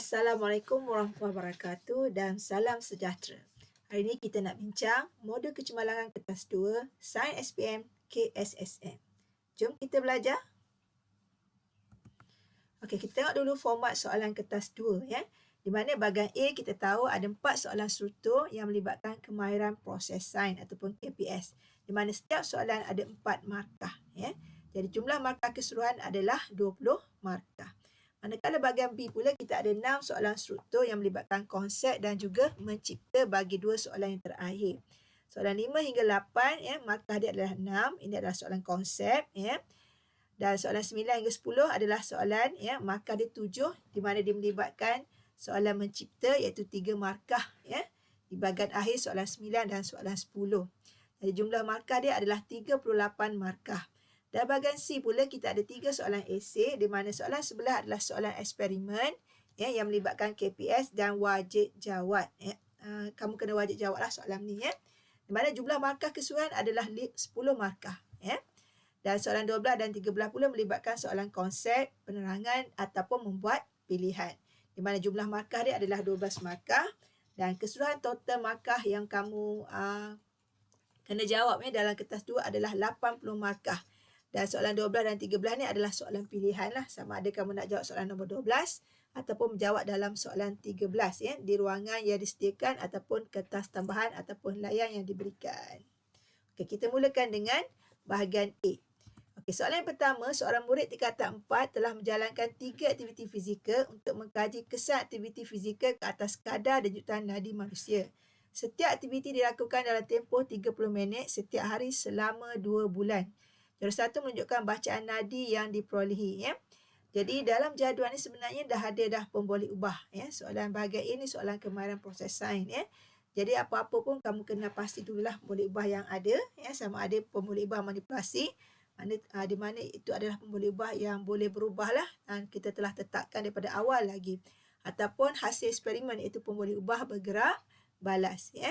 Assalamualaikum warahmatullahi wabarakatuh dan salam sejahtera. Hari ini kita nak bincang modul kecemerlangan kertas 2, Sains SPM KSSM. Jom kita belajar. Okey, kita tengok dulu format soalan kertas 2 ya. Di mana bahagian A kita tahu ada 4 soalan struktur yang melibatkan kemahiran proses sains ataupun KPS. Di mana setiap soalan ada 4 markah ya. Jadi jumlah markah keseluruhan adalah 20 markah. Manakala bahagian B pula kita ada 6 soalan struktur yang melibatkan konsep dan juga mencipta bagi 2 soalan yang terakhir. Soalan 5 hingga 8 ya, markah dia adalah 6. Ini adalah soalan konsep ya. Dan soalan 9 hingga 10 adalah soalan ya, markah dia 7 di mana dia melibatkan soalan mencipta iaitu 3 markah ya. Di bahagian akhir soalan 9 dan soalan 10. Jadi jumlah markah dia adalah 38 markah. Dan bahagian C pula kita ada 3 soalan esei di mana soalan sebelah adalah soalan eksperimen ya, yang melibatkan KPS dan wajib jawab. Ya. Kamu kena wajib jawablah soalan ni ya. Di mana jumlah markah keseluruhan adalah 10 markah ya. Dan soalan 12 dan 13 pula melibatkan soalan konsep, penerangan ataupun membuat pilihan. Di mana jumlah markah dia adalah 12 markah dan keseluruhan total markah yang kamu kena jawab ya dalam kertas 2 adalah 80 markah. Dan soalan 12 dan 13 ni adalah soalan pilihan lah. Sama ada kamu nak jawab soalan nombor 12 ataupun menjawab dalam soalan 13 ya, di ruangan yang disediakan ataupun kertas tambahan ataupun layan yang diberikan. Okey, kita mulakan dengan bahagian A. Okey, soalan yang pertama, seorang murid tingkatan 4 telah menjalankan 3 aktiviti fizikal untuk mengkaji kesan aktiviti fizikal ke atas kadar denyutan nadi manusia. Setiap aktiviti dilakukan dalam tempoh 30 minit setiap hari selama 2 bulan. Jadual 1 menunjukkan bacaan nadi yang diperolehi ya. Jadi dalam jadual ni sebenarnya dah ada pemboleh ubah ya. Soalan bahagian ini soalan kemahiran proses sains ya. Jadi apa-apa pun kamu kena pasti dululah pemboleh ubah yang ada ya, sama ada pemboleh ubah manipulasi di mana itu adalah pemboleh ubah yang boleh berubahlah dan kita telah tetapkan daripada awal lagi, ataupun hasil eksperimen iaitu pemboleh ubah bergerak balas ya.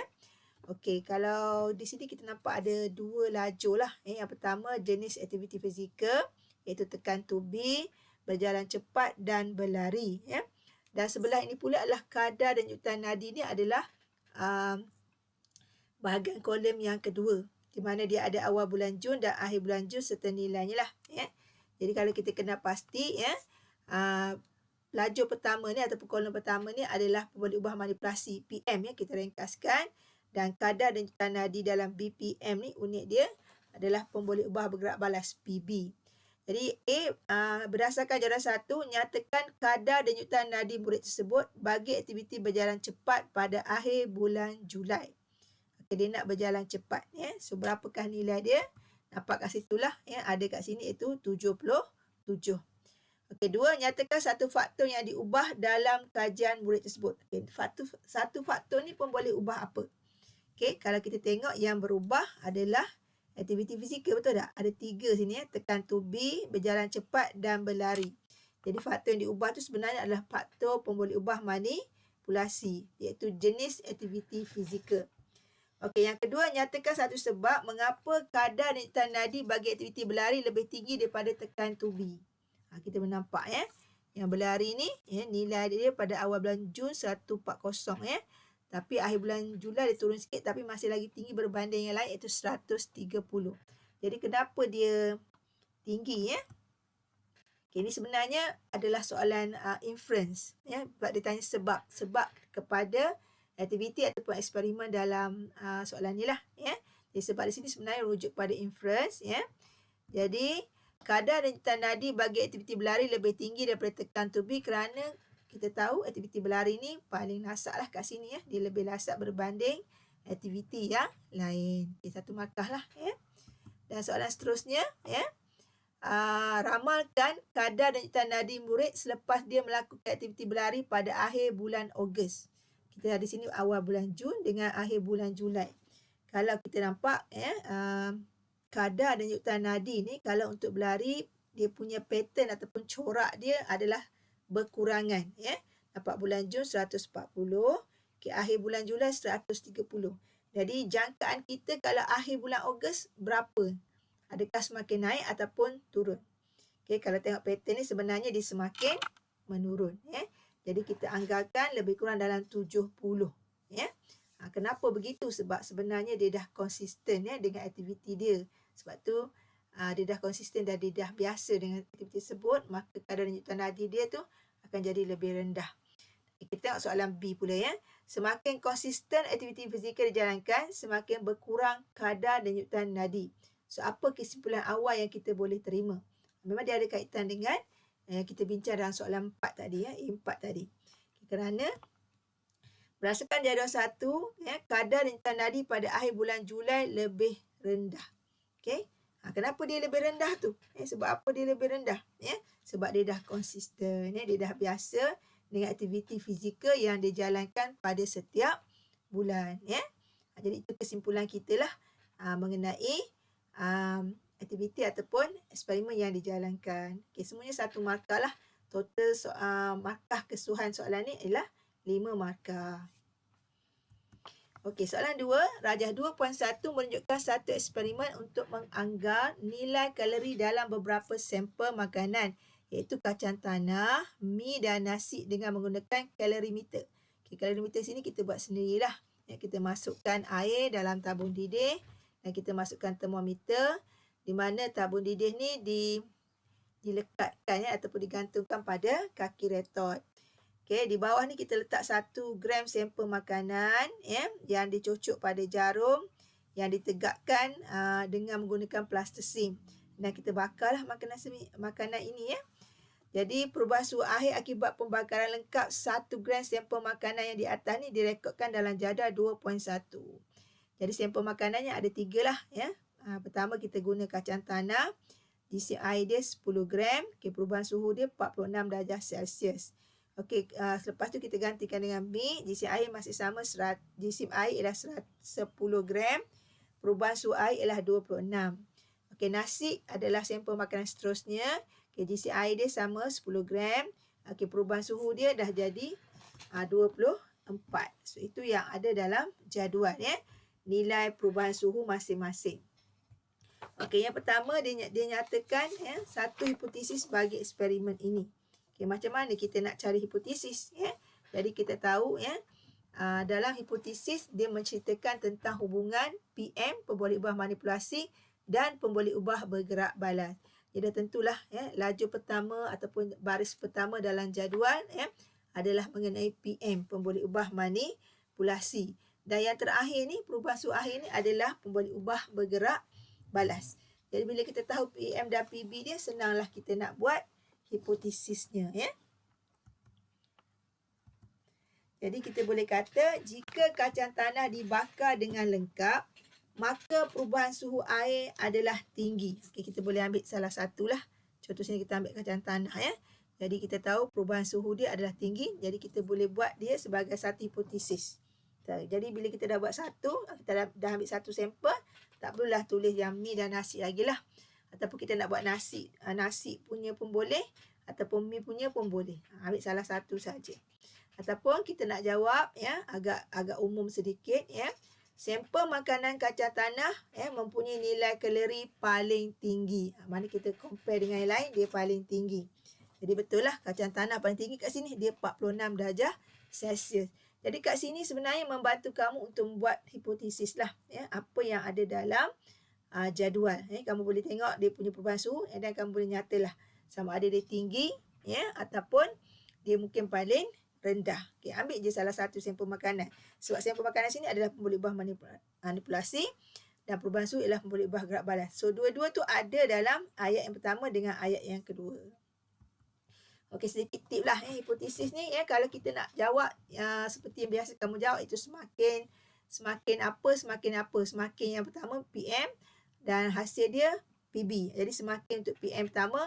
Okey, kalau di sini kita nampak ada 2 lajur lah. Yang pertama jenis aktiviti fizikal iaitu tekan tubi, berjalan cepat dan berlari ya. Dan sebelah ini pula adalah kadar denyutan nadi ni adalah bahagian kolom yang kedua, di mana dia ada awal bulan Jun dan akhir bulan Jun serta nilainya lah ya. Jadi kalau kita kena pasti ya, lajur pertama ni ataupun kolom pertama ni adalah pemboleh ubah manipulasi PM ya, kita ringkaskan. Dan kadar denyutan nadi dalam BPM ni unit dia adalah pemboleh ubah bergerak balas PB. Jadi A, berdasarkan jadual 1, nyatakan kadar denyutan nadi murid tersebut bagi aktiviti berjalan cepat pada akhir bulan Julai. Okay, dia nak berjalan cepat ya. So berapakah nilai dia? Nampak kat situlah ya, ada kat sini itu 77. Okey, 2, nyatakan satu faktor yang diubah dalam kajian murid tersebut. Okey, satu faktor ni pemboleh ubah apa? Okey, kalau kita tengok yang berubah adalah aktiviti fizikal, betul tak? Ada 3 sini ya, tekan tubi, berjalan cepat dan berlari. Jadi faktor yang diubah tu sebenarnya adalah faktor pemboleh ubah manipulasi, iaitu jenis aktiviti fizikal. Okey, yang kedua, nyatakan satu sebab mengapa kadar denyutan nadi bagi aktiviti berlari lebih tinggi daripada tekan tubi. Kita menampak ya, yang berlari ni ya, nilai dia pada awal bulan Jun 140 ya. Tapi akhir bulan Julai dia turun sikit tapi masih lagi tinggi berbanding yang lain iaitu 130. Jadi kenapa dia tinggi ya? Okay, ini sebenarnya adalah soalan inference ya. Sebab dia tanya sebab kepada aktiviti ataupun eksperimen dalam soalan ni lah ya. Jadi sebab di sini sebenarnya rujuk pada inference ya. Jadi kadar denyutan nadi bagi aktiviti berlari lebih tinggi daripada tekan tubi kerana kita tahu aktiviti berlari ni paling lasak lah kat sini ya. Dia lebih lasak berbanding aktiviti yang lain. Okay, 1 markah lah ya. Dan soalan seterusnya ya. Ramalkan kadar denyutan nadi murid selepas dia melakukan aktiviti berlari pada akhir bulan Ogos. Kita ada di sini awal bulan Jun dengan akhir bulan Julai. Kalau kita nampak ya, kadar denyutan nadi ni kalau untuk berlari dia punya pattern ataupun corak dia adalah berkurangan ya. Nampak bulan Jun 140, okay, akhir bulan Julai 130. Jadi jangkaan kita kalau akhir bulan Ogos berapa? Adakah semakin naik ataupun turun? Okay, kalau tengok pattern ni sebenarnya dia semakin menurun ya. Jadi kita kita anggarkan lebih kurang dalam 70. Ya. Kenapa begitu? Sebab sebenarnya dia dah konsisten ya dengan aktiviti dia. Sebab tu dia dah konsisten dan dia dah biasa dengan aktiviti tersebut, maka kadar denyutan nadi dia tu akan jadi lebih rendah. Kita tengok soalan B pula ya. Semakin konsisten aktiviti fizikal dijalankan, semakin berkurang kadar denyutan nadi. So, apa kesimpulan awal yang kita boleh terima? Memang dia ada kaitan dengan yang kita bincang dalam soalan 4 tadi ya, A4 tadi. Kerana berdasarkan jadual 1, ya, kadar denyutan nadi pada akhir bulan Julai lebih rendah. Okey. Kenapa dia lebih rendah tu? Sebab apa dia lebih rendah? Ya, sebab dia dah konsisten, ya, dia dah biasa dengan aktiviti fizikal yang dijalankan pada setiap bulan. Ya. Jadi itu kesimpulan kita lah mengenai aktiviti ataupun eksperimen yang dijalankan. Okay, semuanya 1 markah lah. Total markah keseluruhan soalan ni ialah 5 markah. Okey, soalan 2. Rajah 2.1 menunjukkan satu eksperimen untuk menganggar nilai kalori dalam beberapa sampel makanan, iaitu kacang tanah, mi dan nasi dengan menggunakan kalorimeter. Okay, kalorimeter sini kita buat sendirilah. Ya, kita masukkan air dalam tabung didih dan kita masukkan termometer, di mana tabung didih ni dilekatkan ya, ataupun digantungkan pada kaki retort. Okay, di bawah ni kita letak 1 gram sampel makanan ya, yang dicocok pada jarum yang ditegakkan dengan menggunakan plastisim. Dan kita bakarlah makanan ini ya. Jadi perubahan suhu akhir akibat pembakaran lengkap 1 gram sampel makanan yang di atas ni direkodkan dalam jadual 2.1. Jadi sampel makanannya ada 3 lah ya. Pertama kita guna kacang tanah, jisim air dia 10 gram, okay, perubahan suhu dia 46 darjah Celsius. Okey, selepas tu kita gantikan dengan mi, jisim air masih sama, jisim air ialah 10 gram, perubahan suhu air ialah 26. Okey, nasi adalah sampel makanan seterusnya. Okey, jisim air dia sama 10 gram. Okey, perubahan suhu dia dah jadi 24. So itu yang ada dalam jadual ya. Nilai perubahan suhu masing-masing. Okey, yang pertama dia nyatakan ya, satu hipotesis bagi eksperimen ini. Okay, macam mana kita nak cari hipotesis ya? Jadi kita tahu ya, dalam hipotesis dia menceritakan tentang hubungan PM, pemboleh ubah manipulasi, dan pemboleh ubah bergerak balas. Jadi tentulah ya, laju pertama ataupun baris pertama dalam jadual ya adalah mengenai PM, pemboleh ubah manipulasi. Dan yang terakhir ni, perubahan suhu akhir ni adalah pemboleh ubah bergerak balas. Jadi bila kita tahu PM dan PB dia, senanglah kita nak buat hipotesisnya ya. Jadi kita boleh kata jika kacang tanah dibakar dengan lengkap, maka perubahan suhu air adalah tinggi. Okay, kita boleh ambil salah satulah. Contoh sini kita ambil kacang tanah ya. Jadi kita tahu perubahan suhu dia adalah tinggi, jadi kita boleh buat dia sebagai satu hipotesis. Jadi bila kita dah buat satu, kita dah ambil satu sampel, tak perlulah tulis yang mi dan nasi lagi lah. Ataupun kita nak buat nasi punya pun boleh, ataupun mi punya pun boleh. Ambil salah satu saja. Ataupun kita nak jawab ya, agak umum sedikit ya. Sampel makanan kacang tanah ya mempunyai nilai kalori paling tinggi. Mana kita compare dengan yang lain, dia paling tinggi. Jadi betul lah kacang tanah paling tinggi kat sini, dia 46 darjah Celsius. Jadi kat sini sebenarnya membantu kamu untuk membuat hipotesis lah ya, apa yang ada dalam jadual. Kamu boleh tengok dia punya perubahan suhu dan kamu boleh nyatalah sama ada dia tinggi ya ataupun dia mungkin paling rendah. Okay, ambil je salah satu sampel makanan. Sebab sampel makanan sini adalah pemboleh ubah manipulasi dan perubahan suhu ialah pemboleh ubah gerak balas. So dua-dua tu ada dalam ayat yang pertama dengan ayat yang kedua. Okey, sedikit tip lah hipotesis ni ya, kalau kita nak jawab seperti yang biasa kamu jawab itu semakin yang pertama PM dan hasil dia PB. Jadi semakin untuk PM pertama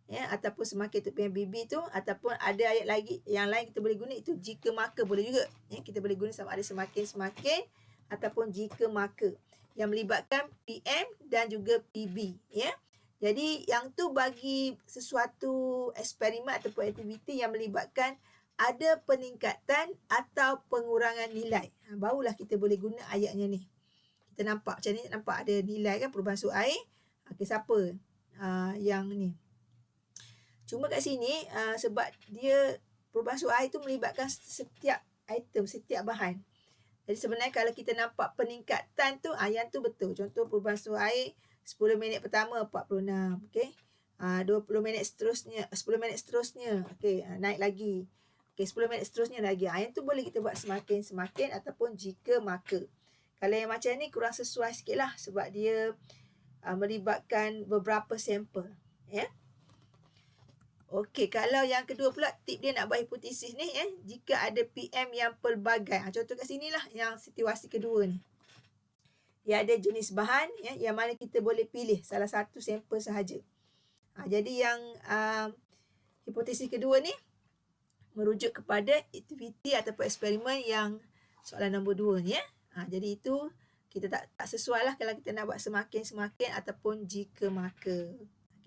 ya ataupun semakin untuk PM PB tu, ataupun ada ayat lagi yang lain kita boleh guna itu jika maka boleh juga ya, kita boleh guna sama ada semakin ataupun jika maka yang melibatkan PM dan juga PB ya. Jadi yang tu bagi sesuatu eksperimen ataupun aktiviti yang melibatkan ada peningkatan atau pengurangan nilai. Barulah kita boleh guna ayatnya ni. Kita nampak macam ni, nampak ada nilai kan perubahan suhu air. Okay, siapa yang ni? Cuma kat sini sebab dia perubahan suhu air tu melibatkan setiap item, setiap bahan. Jadi sebenarnya kalau kita nampak peningkatan tu, yang tu betul. Contoh perubahan suhu air 10 minit pertama 46, okey. 20 minit seterusnya, 10 minit seterusnya, okey, naik lagi. Okey, 10 minit seterusnya lagi. Yang tu boleh kita buat semakin ataupun jika maka. Kalau yang macam ni kurang sesuai sikit lah sebab dia melibatkan beberapa sampel. Ya. Okey, kalau yang kedua pula tip dia nak buat hipotesis ni, jika ada PM yang pelbagai. Contoh kat sini lah yang situasi kedua ni. Dia ada jenis bahan yang mana kita boleh pilih salah satu sampel sahaja. Jadi yang hipotesis kedua ni merujuk kepada aktiviti ataupun eksperimen yang soalan nombor 2 ni. Jadi itu kita tak sesuai lah kalau kita nak buat semakin ataupun jika maka.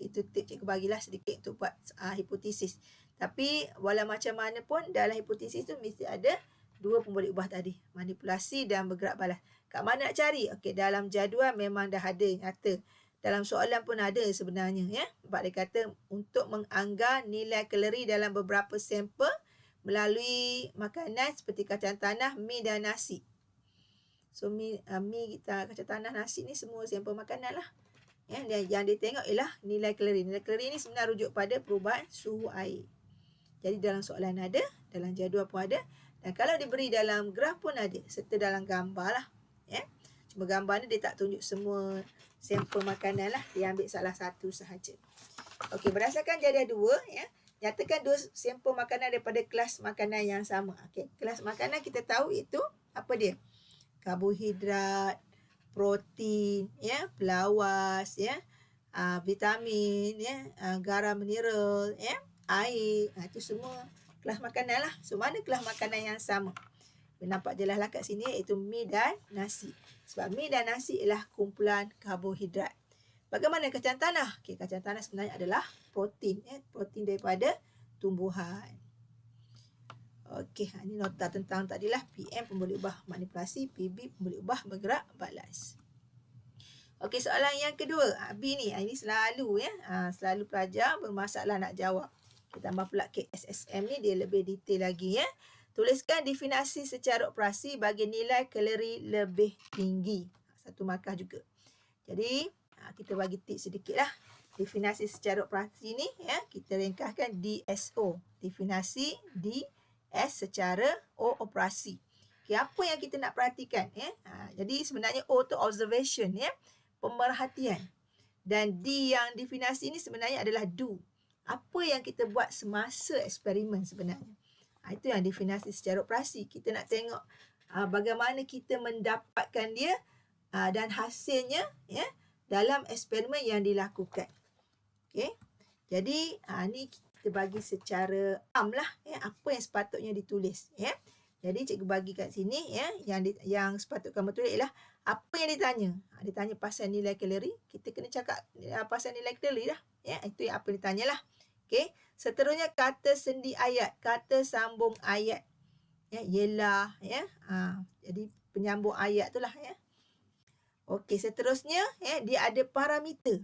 Itu tip cikgu bagilah sedikit untuk buat hipotesis. Tapi walau macam mana pun dalam hipotesis tu mesti ada 2 pemboleh ubah tadi. Manipulasi dan bergerak balas. Kat mana nak cari? Okey, dalam jadual memang dah ada nyata. Dalam soalan pun ada sebenarnya. Sebab dia kata untuk menganggar nilai kalori dalam beberapa sampel melalui makanan seperti kacang tanah, mi dan nasi. So mi kita kacang tanah, nasi ni semua sampel makanan lah. Yang dia tengok ialah nilai kalori. Nilai kalori ni sebenarnya rujuk pada perubahan suhu air. Jadi dalam soalan ada, dalam jadual pun ada. Dan kalau diberi dalam graf pun ada. Serta dalam gambar lah. Cuma gambar ni dia tak tunjuk semua sampel makanan lah. Dia ambil salah satu sahaja. Okey, berdasarkan jadual 2, nyatakan 2 sampel makanan daripada kelas makanan yang sama. Okey, kelas makanan kita tahu itu apa dia? Karbohidrat, protein, pelawas, vitamin, garam mineral, air. Itu semua kelas makanan lah. So mana kelas makanan yang sama? Nampak jelas lah kat sini iaitu mi dan nasi. Sebab mi dan nasi ialah kumpulan karbohidrat. Bagaimana kacang tanah? Okey, kacang tanah sebenarnya adalah protein. Protein daripada tumbuhan. Okey, ini nota tentang tadilah PM pemboleh ubah manipulasi, PB pemboleh ubah bergerak balas. Okey, soalan yang kedua. B ni, ini selalu selalu pelajar bermasalah nak jawab. Kita tambah pula KSSM ni dia lebih detail lagi Tuliskan definisi secara operasi bagi nilai kalori lebih tinggi. 1 markah juga. Jadi, kita bagi tip sedikit lah. Definisi secara operasi ni, kita ringkaskan DSO. Definisi DS secara O operasi. Okay, apa yang kita nak perhatikan? Jadi, sebenarnya O tu observation, pemerhatian. Dan D yang definisi ni sebenarnya adalah do. Apa yang kita buat semasa eksperimen sebenarnya. Itu yang definisi secara operasi. Kita nak tengok bagaimana kita mendapatkan dia dan hasilnya dalam eksperimen yang dilakukan. Okay. Jadi ni kita bagi secara lah apa yang sepatutnya ditulis. Jadi cikgu bagi kat sini yang sepatutnya kamu tulis ialah apa yang ditanya. Ditanya pasal nilai kalori, kita kena cakap pasal nilai kalori dah. Itu yang apa ditanya lah. Okay. Seterusnya kata sendi ayat, kata sambung ayat. Yelah, jadi penyambung ayat tu lah. Okey, seterusnya dia ada parameter.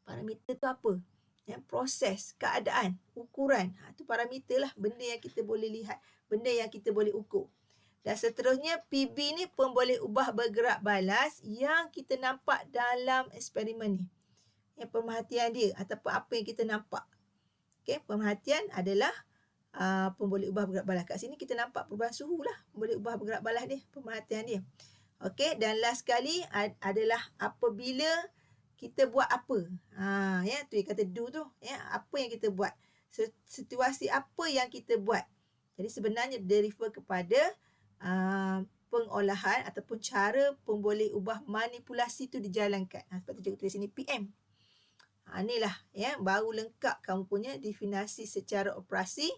Parameter tu apa? Proses, keadaan, ukuran. Itu parameter lah, benda yang kita boleh lihat, benda yang kita boleh ukur. Dan seterusnya PB ni pemboleh ubah bergerak balas yang kita nampak dalam eksperimen ni. Pemerhatian dia ataupun apa yang kita nampak. Okey, pemerhatian adalah pemboleh ubah bergerak balas. Kat sini kita nampak perubahan suhu lah. Pemboleh ubah bergerak balas dia, pemerhatian dia. Okey, dan last sekali adalah apabila kita buat apa. Tu yang kata do tu. Apa yang kita buat. Situasi apa yang kita buat. Jadi sebenarnya dia refer kepada pengolahan ataupun cara pemboleh ubah manipulasi tu dijalankan. Seperti cikgu tulis sini PM. Inilah baru lengkap kamu punya definisi secara operasi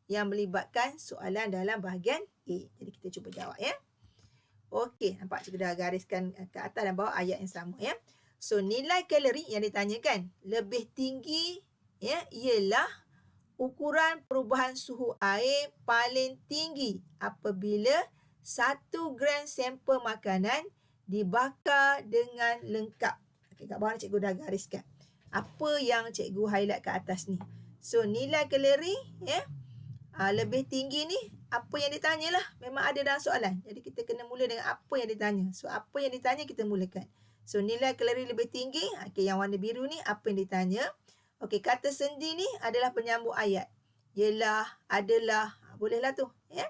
yang melibatkan soalan dalam bahagian A. Jadi kita cuba jawab Okey, nampak cikgu dah gariskan ke atas dan bawah ayat yang sama So nilai kalori yang ditanyakan lebih tinggi ialah ukuran perubahan suhu air paling tinggi apabila 1 gram sampel makanan dibakar dengan lengkap. Okey, kat bawah ni cikgu dah gariskan. Apa yang cikgu highlight ke atas ni. So, nilai kalori lebih tinggi ni, apa yang ditanya lah. Memang ada dalam soalan. Jadi kita kena mula dengan apa yang ditanya. So, apa yang ditanya kita mulakan. So, nilai kalori lebih tinggi. Okay, yang warna biru ni apa yang ditanya. Okay, kata sendi ni adalah penyambung ayat. Yelah, adalah. Bolehlah tu. Ya.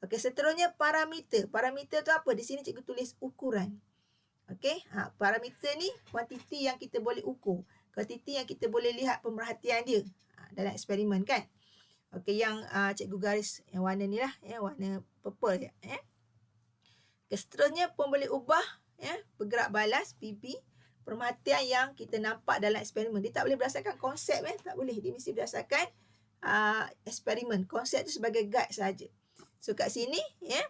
Okay, seterusnya parameter. Parameter tu apa? Di sini cikgu tulis ukuran. Okay, parameter ni kuantiti yang kita boleh ukur. Kuantiti yang kita boleh lihat pemerhatian dia dalam eksperimen kan. Okey, yang cikgu garis yang warna ni lah, ya, warna purple je. Seterusnya pun boleh ubah, ya, bergerak balas, PP, pemerhatian yang kita nampak dalam eksperimen. Dia tak boleh berdasarkan konsep, tak boleh. Dia mesti berdasarkan eksperimen. Konsep tu sebagai guide saja. So kat sini, ya,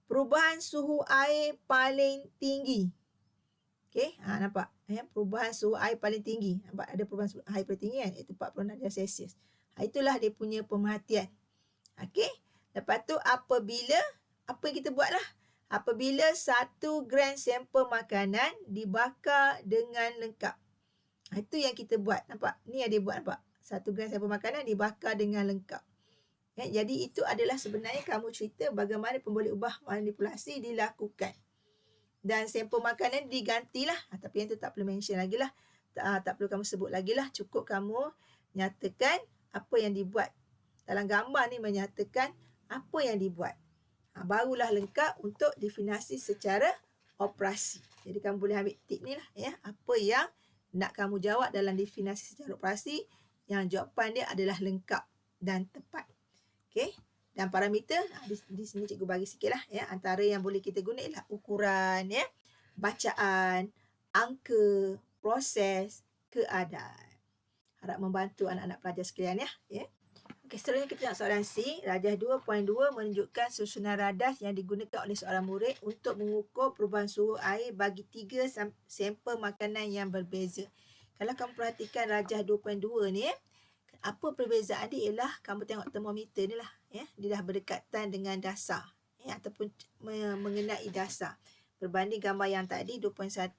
perubahan suhu air paling tinggi. Okey, nampak? Ya, perubahan suhu air paling tinggi. Nampak ada perubahan suhu air paling tinggi kan? Iaitu 46 darjah Celsius. Itulah dia punya pemerhatian. Okey. Lepas tu apabila, apa yang kita buat lah. Apabila 1 gram sampel makanan dibakar dengan lengkap. Itu yang kita buat. Nampak? Ni yang dia buat, nampak? 1 gram sampel makanan dibakar dengan lengkap. Ya, jadi itu adalah sebenarnya kamu cerita bagaimana pemboleh ubah manipulasi dilakukan. Dan sampel makanan digantilah. Tapi yang tu tak perlu mention lagi lah. Tak perlu kamu sebut lagi lah. Cukup kamu nyatakan apa yang dibuat. Dalam gambar ni menyatakan apa yang dibuat. Barulah lengkap untuk definisi secara operasi. Jadi kamu boleh ambil tip ni lah. Ya, apa yang nak kamu jawab dalam definisi secara operasi. Yang jawapan dia adalah lengkap dan tepat. Okey. Dan parameter, di sini cikgu bagi sikit lah. Ya, antara yang boleh kita guna ialah ukuran, ya, bacaan, angka, proses, keadaan. Harap membantu anak-anak pelajar sekalian, ya. Okey, seterusnya kita nak soalan C. Rajah 2.2 menunjukkan susunan radas yang digunakan oleh seorang murid untuk mengukur perubahan suhu air bagi 3 sampel makanan yang berbeza. Kalau kamu perhatikan rajah 2.2 ni, apa perbezaan dia ialah kamu tengok termometer ni lah. Ya, dia dah berdekatan dengan dasar. Ya, ataupun mengenai dasar. Berbanding gambar yang tadi 2.1,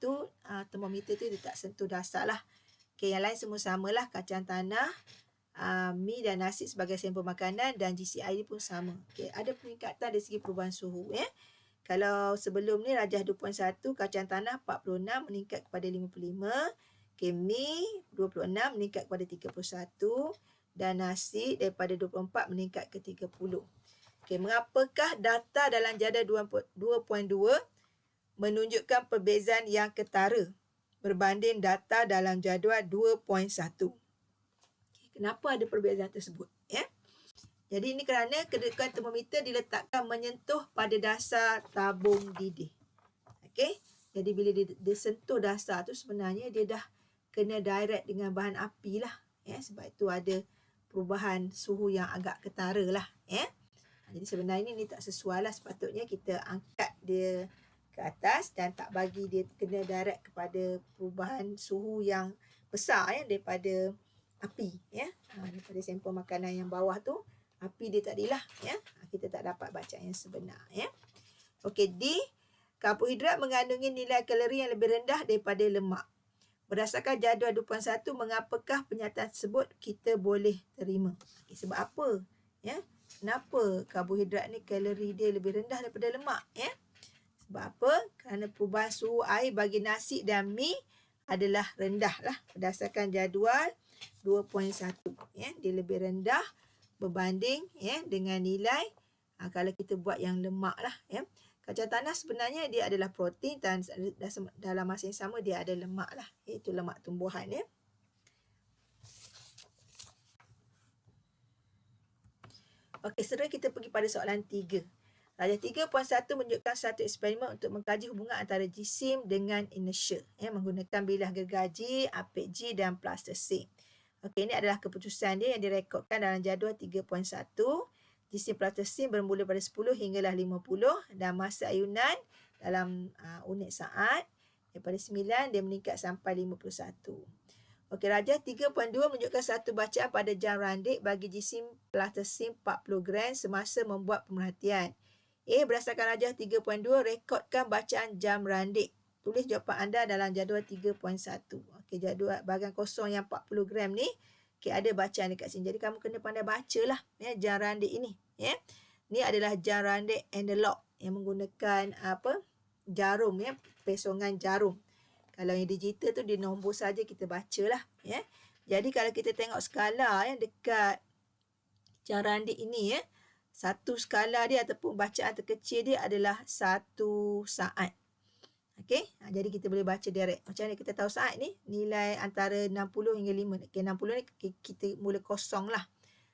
termometer tu dia tak sentuh dasar lah. Okay, yang lain semua samalah, kacang tanah, mi dan nasi sebagai sampel makanan dan GCI pun sama. Okay, ada peningkatan dari segi perubahan suhu. Ya. Kalau sebelum ni rajah 2.1, kacang tanah 46 meningkat kepada 55. Okay, mi 26 meningkat kepada 31 dan nasi daripada 24 meningkat ke 30. Okay, mengapakah data dalam jadual 2.2 menunjukkan perbezaan yang ketara berbanding data dalam jadual 2.1. Okay, kenapa ada perbezaan tersebut? Ya? Jadi ini kerana kedudukan termometer diletakkan menyentuh pada dasar tabung didih. Okay? Jadi bila dia sentuh dasar tu sebenarnya dia dah kena direct dengan bahan api lah. Ya? Sebab itu ada perubahan suhu yang agak ketara lah. Ya? Jadi sebenarnya ini tak sesuai lah. Sepatutnya kita angkat dia ke atas dan tak bagi dia kena direct kepada perubahan suhu yang besar, ya, daripada api, ya. Daripada sampel makanan yang bawah tu api dia tadilah, ya. Kita tak dapat bacaan yang sebenar, ya. Okey, D, karbohidrat mengandungi nilai kalori yang lebih rendah daripada lemak. Berdasarkan jadual 2.1, mengapakah pernyataan tersebut kita boleh terima? Okay, sebab apa? Ya. Kenapa karbohidrat ni kalori dia lebih rendah daripada lemak, ya? Sebab apa? Kerana perubahan suhu air bagi nasi dan mi adalah rendah lah. Berdasarkan jadual 2.1. Ya, dia lebih rendah berbanding, ya, dengan nilai kalau kita buat yang lemak lah. Ya. Kacang tanah sebenarnya dia adalah protein dan dalam masa yang sama dia ada lemak lah. Iaitu lemak tumbuhan. Ya. Okey, seterusnya kita pergi pada soalan 3. Rajah 3.1 menunjukkan satu eksperimen untuk mengkaji hubungan antara jisim dengan inertia, ya, menggunakan bilah gergaji, apit G dan plastisine. Okey, ini adalah keputusan dia yang direkodkan dalam jadual 3.1. Jisim plastisine bermula pada 10 hinggalah 50 dan masa ayunan dalam unit saat daripada 9 dia meningkat sampai 51. Okey, rajah 3.2 menunjukkan satu bacaan pada jam randik bagi jisim plastisine 40 gram semasa membuat pemerhatian. Berdasarkan rajah 3.2, rekodkan bacaan jam randik. Tulis jawapan anda dalam jadual 3.1. Okey, jadual bahagian kosong yang 40 gram ni, Okey, ada bacaan dekat sini. Jadi kamu kena pandai bacalah ya jam randik ini ya. Ni adalah jam randik analog yang menggunakan jarum ya, pesongan jarum. Kalau yang digital tu dia nombor saja kita bacalah ya. Jadi kalau kita tengok skala yang dekat jam randik ini ya, satu skala dia ataupun bacaan terkecil dia adalah 1 saat. Okey, jadi kita boleh baca direct. Macam mana kita tahu saat ni? Nilai antara 60 hingga 5. Okey, 60 ni kita mula kosong lah.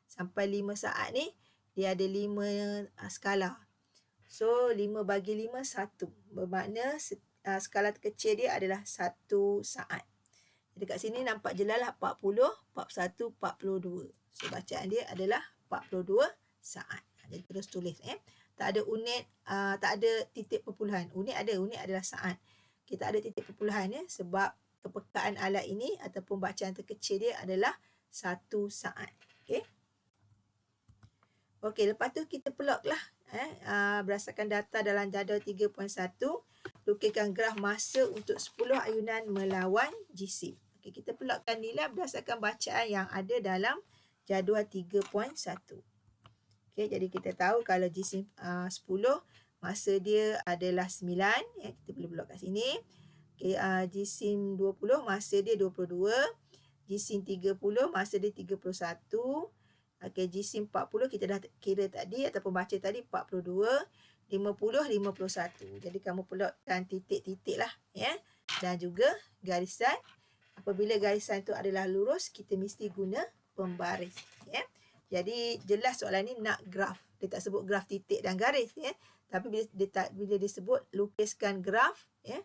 Sampai 5 saat ni, dia ada 5 skala. So, 5 bagi 5, 1. Bermakna skala terkecil dia adalah 1 saat. Jadi kat sini nampak jelas lah 40, 41, 42. So, bacaan dia adalah 42 saat. Jadi terus tulis tak ada unit, tak ada titik perpuluhan. Unit ada, unit adalah saat. Kita ada titik perpuluhan ya, sebab kepekaan alat ini ataupun bacaan terkecil dia adalah 1 saat. Okey. Okey, lepas tu kita plotlah berdasarkan data dalam jadual 3.1, lukiskan graf masa untuk 10 ayunan melawan jisim. Okey, kita plotkan nilai berdasarkan bacaan yang ada dalam jadual 3.1. Okay, jadi kita tahu kalau jisim 10, masa dia adalah 9. Ya, kita boleh blok kat sini. Okay, jisim 20, masa dia 22. Jisim 30, masa dia 31. Okay, jisim 40, kita dah kira tadi ataupun baca tadi 42. 50, 51. Jadi kamu plotkan titik-titik lah. Ya. Dan juga garisan. Apabila garisan itu adalah lurus, kita mesti guna pembaris. Ya. Jadi jelas soalan ni nak graf. Dia tak sebut graf titik dan garis ya. Tapi bila dia sebut lukiskan graf ya.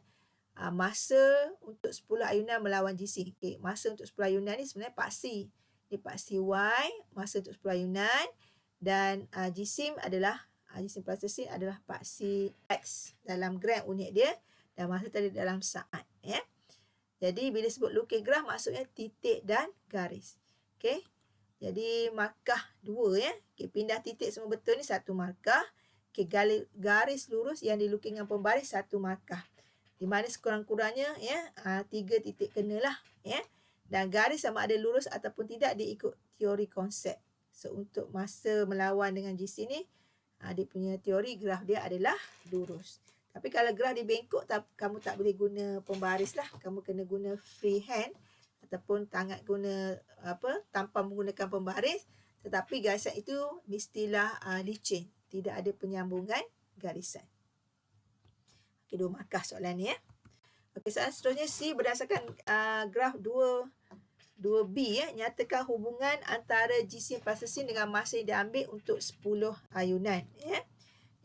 Masa untuk 10 ayunan melawan jisim. Okey, masa untuk 10 ayunan ni sebenarnya paksi. Ini paksi Y, masa untuk 10 ayunan dan jisim adalah jisim plasticine adalah paksi X dalam gram unit dia dan masa tadi dalam saat ya. Jadi bila sebut lukis graf maksudnya titik dan garis. Okey. Jadi markah 2 ya. Okay, pindah titik semua betul ni 1 markah. Okay, garis lurus yang dilukis dengan pembaris 1 markah. Di mana sekurang-kurangnya ya 3 titik kenalah ya. Dan garis sama ada lurus ataupun tidak dia ikut teori konsep. So untuk masa melawan dengan jisim ni dia punya teori graf dia adalah lurus. Tapi kalau graf dia bengkok kamu tak boleh guna pembaris lah. Kamu kena guna freehand ataupun tangan guna tanpa menggunakan pembaris, tetapi garisan itu mestilah licin, tidak ada penyambungan garisan. Okey, 2 markah soalan ni ya. Okey, soalan seterusnya C, berdasarkan graf 2B ya, nyatakan hubungan antara jisim plasticine dengan masa yang diambil untuk 10 ayunan ya.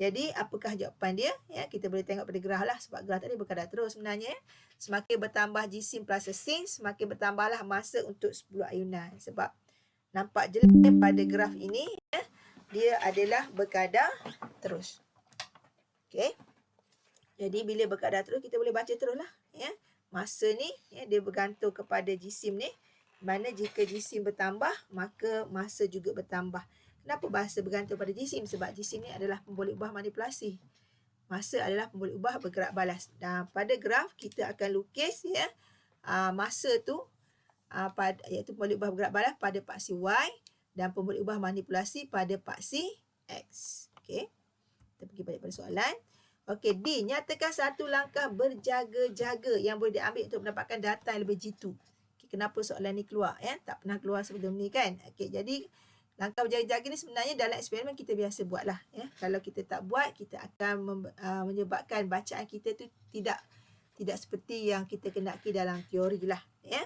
Jadi apakah jawapan dia? Ya, kita boleh tengok pada graf lah sebab graf tadi berkadar terus sebenarnya. Semakin bertambah jisim plasticine, semakin bertambahlah masa untuk 10 ayunan. Sebab nampak jelas pada graf ini ya, dia adalah berkadar terus. Okey. Jadi bila berkadar terus kita boleh baca teruslah ya. Masa ni ya, dia bergantung kepada jisim ni. Mana jika jisim bertambah, maka masa juga bertambah. Kenapa bahasa bergantung pada jisim? Sebab jisim ni adalah pemboleh ubah manipulasi. Masa adalah pemboleh ubah bergerak balas. Dan pada graf kita akan lukis ya masa tu iaitu pemboleh ubah bergerak balas pada paksi Y dan pemboleh ubah manipulasi pada paksi X. Okey. Kita pergi balik pada soalan. Okey, D, nyatakan satu langkah berjaga-jaga yang boleh diambil untuk mendapatkan data yang lebih jitu. Okay, kenapa soalan ni keluar ya? Tak pernah keluar sebelum ni kan? Okey, jadi langkah berjaga-jaga ni sebenarnya dalam eksperimen kita biasa buat lah. Ya. Kalau kita tak buat, kita akan menyebabkan bacaan kita tu tidak seperti yang kita kendaki dalam teori lah. Ya.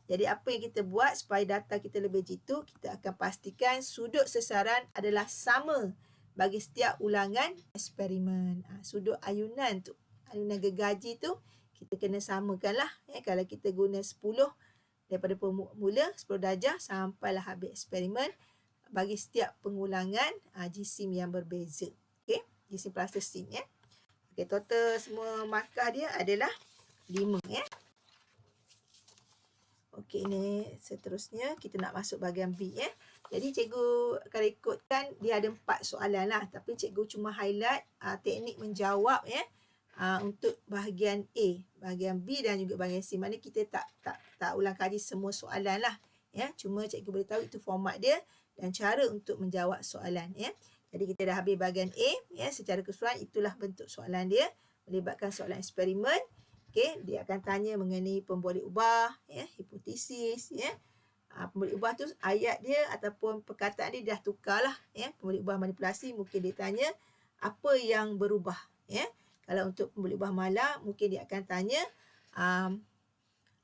Jadi apa yang kita buat supaya data kita lebih jitu, kita akan pastikan sudut sasaran adalah sama bagi setiap ulangan eksperimen. Sudut ayunan tu, ayunan gergaji tu, kita kena samakan lah. Ya. Kalau kita guna 10 daripada mula, 10 darjah sampailah habis eksperimen, bagi setiap pengulangan jisim yang berbeza. Okey, jisim plasticine ya. Okey, total semua markah dia adalah 5 ya. Okey, ini seterusnya kita nak masuk bahagian B ya. Jadi cikgu kalau ikutkan dia ada 4 soalan lah, tapi cikgu cuma highlight teknik menjawab ya. Untuk bahagian A, bahagian B dan juga bahagian C. Mana kita tak ulang kaji semua soalan lah. ya. Cuma cikgu beritahu itu format dia dan cara untuk menjawab soalan, ya. Jadi kita dah habis bahagian A, ya. Secara keseluruhan itulah bentuk soalan dia, melibatkan soalan eksperimen. Okey, dia akan tanya mengenai pemboleh ubah, ya, hipotesis, ya. Pemboleh ubah tu ayat dia ataupun perkataan dia dah tukarlah, ya. Pemboleh ubah manipulasi mungkin dia tanya apa yang berubah, ya. Kalau untuk pemboleh ubah malah mungkin dia akan tanya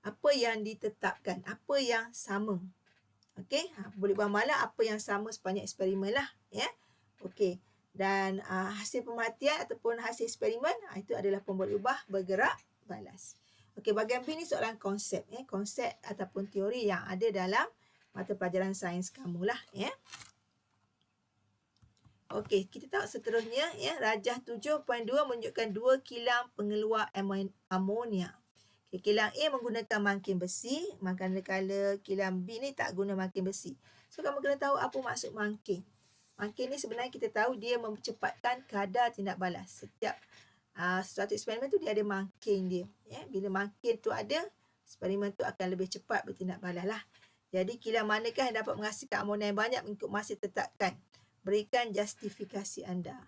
apa yang ditetapkan, apa yang sama. Okey, pemboleh ubah malah apa yang sama sepanjang eksperimen lah, ya. Okey, dan hasil pemerhatian ataupun hasil eksperimen itu adalah pemboleh ubah bergerak balas. Okey, bahagian B ni soalan konsep, ya. Konsep ataupun teori yang ada dalam mata pelajaran sains kamu lah, ya. Okey, kita tengok seterusnya, ya. Rajah 7.2 menunjukkan 2 kilang pengeluar amonia. Okay, kilang A menggunakan mangkin besi, manakala kilang B ni tak guna mangkin besi. So, kamu kena tahu apa maksud mangkin. Mangkin ni sebenarnya kita tahu dia mempercepatkan kadar tindak balas. Setiap suatu eksperimen tu dia ada mangkin dia. Ya? Bila mangkin tu ada, eksperimen tu akan lebih cepat bertindak balas lah. Jadi kilang manakah yang dapat menghasilkan amonia yang banyak mengikut masa tetapkan. Berikan justifikasi anda.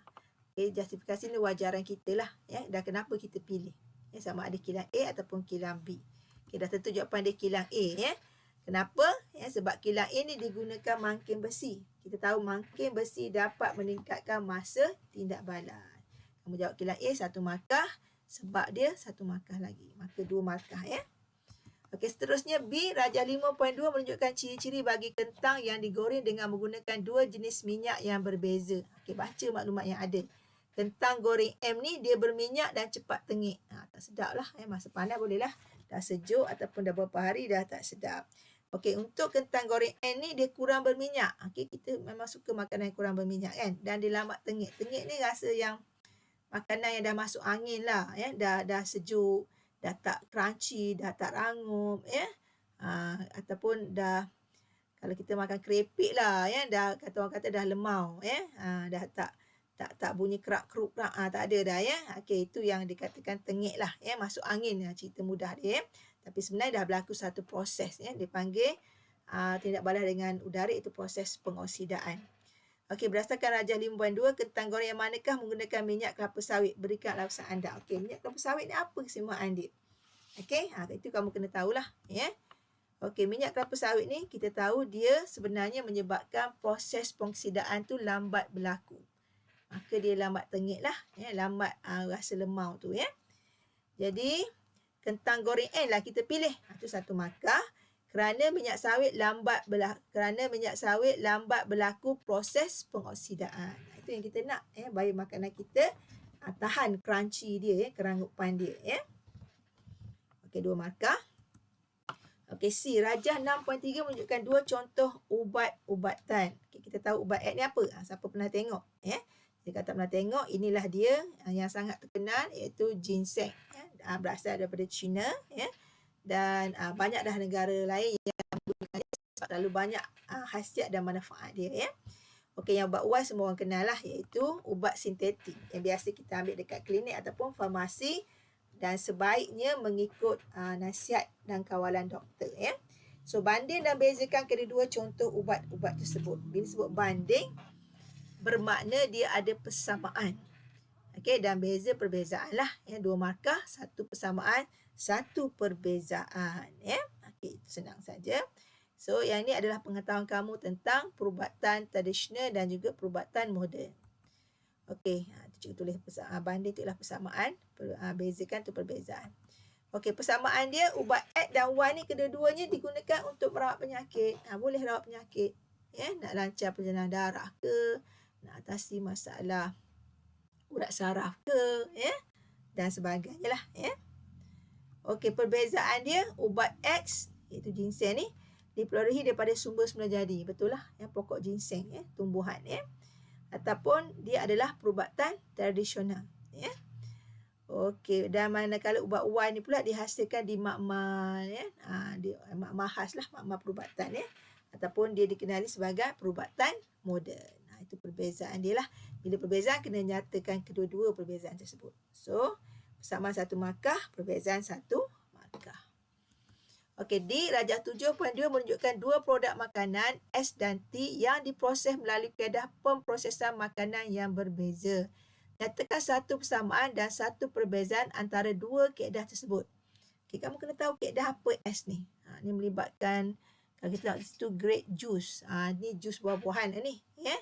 Okay, justifikasi ni wajaran kita lah. Ya? Dan kenapa kita pilih. Ya, sama ada kilang A ataupun kilang B. Okay, dah tentu jawapan dia kilang A. Ya? Kenapa? Ya, sebab kilang A ni digunakan mangkin besi. Kita tahu mangkin besi dapat meningkatkan masa tindak balas. Kamu jawab kilang A 1 markah. Sebab dia 1 markah lagi. Maka 2 markah, ya. Okey, seterusnya B, rajah 5.2 menunjukkan ciri-ciri bagi kentang yang digoreng dengan menggunakan 2 jenis minyak yang berbeza. Okey, baca maklumat yang ada. Kentang goreng M ni dia berminyak dan cepat tengik. Tak sedap lah. Masa panas boleh lah. Dah sejuk ataupun dah beberapa hari dah tak sedap. Okey, untuk kentang goreng N ni dia kurang berminyak. Okey, kita memang suka makanan yang kurang berminyak kan. Dan dia lambat tengik. Tengik ni rasa yang makanan yang dah masuk angin lah, ya. Dah sejuk, dah tak crunchy, dah tak rangup, ya. Ataupun dah, kalau kita makan keripik lah, ya, dah kata orang kata dah lemau, ya. Dah tak bunyi kerak-keruk, tak ada dah, ya. Okey, itu yang dikatakan tengik lah, ya, masuk angin, cerita mudah dia, ya. Tapi sebenarnya dah berlaku satu proses, ya, dipanggil tindak balas dengan udara, itu proses pengoksidaan. Okey, berdasarkan rajah 5.2, kentang goreng yang manakah menggunakan minyak kelapa sawit? Berikan alasan anda. Okey, minyak kelapa sawit ni apa kesemuaan dia? Okey, itu kamu kena tahulah, ya. Okey, minyak kelapa sawit ni kita tahu dia sebenarnya menyebabkan proses pengoksidaan tu lambat berlaku. Maka dia lambat tengik lah, ya, lambat rasa lemau tu, ya. Jadi kentang goreng N lah kita pilih. Itu 1 markah. Kerana minyak sawit lambat berlaku proses pengoksidaan. Itu yang kita nak, ya, bagi makanan kita tahan crunchy dia, ya, kerangupan dia, ya. Okey, 2 markah. Okey, C, rajah 6.3 menunjukkan 2 contoh ubat-ubatan. Okay, kita tahu ubat X ni apa? Siapa pernah tengok, ya? Jika tak pernah tengok, inilah dia yang sangat terkenal, iaitu ginseng, ya. Berasal daripada China, ya. Dan banyak dah negara lain yang menggunakan dia sebab terlalu banyak khasiat dan manfaat dia, ya. Okey, yang ubat uai semua orang kenal lah, iaitu ubat sintetik yang biasa kita ambil dekat klinik ataupun farmasi dan sebaiknya mengikut nasihat dan kawalan doktor, ya. So, banding dan bezakan kedua-dua contoh ubat-ubat tersebut. Bila sebut banding, bermakna dia ada persamaan. Okey, dan beza perbezaan lah, ya. 2 markah, 1 persamaan, 1 perbezaan, ya. Okey, itu senang saja. So, yang ini adalah pengetahuan kamu tentang perubatan tradisional dan juga perubatan moden. Okey, cikgu tulis banding tu ialah persamaan, bezakan tu perbezaan. Okey, persamaan dia ubat X dan Y ni kedua-duanya digunakan untuk merawat penyakit. Boleh rawat penyakit, ya, nak lancar perjalanan darah ke, nak atasi masalah urat saraf ke, ya, dan sebagainya lah, ya. Okey, perbezaan dia ubat X iaitu ginseng ni diperolehi daripada sumber semula jadi. Betul lah, ya, pokok ginseng, ya, tumbuhan, ya. Ataupun dia adalah perubatan tradisional, ya. Okey, dan manakala ubat Y ni pula dihasilkan di makmal, ya. Di makmal khas lah, makmal perubatan, ya. Ataupun dia dikenali sebagai perubatan moden. Itu perbezaan dia lah. Bila perbezaan kena nyatakan kedua-dua perbezaan tersebut. So, persamaan 1 markah, perbezaan 1 markah. Okey, di rajah 7.2 menunjukkan dua produk makanan S dan T yang diproses melalui kaedah pemprosesan makanan yang berbeza. Nyatakan satu persamaan dan satu perbezaan antara dua kaedah tersebut. Okey, kamu kena tahu kaedah apa S ni. Ni melibatkan, kalau kita nak situ grape juice. Ni jus buah-buahan ni. Ya.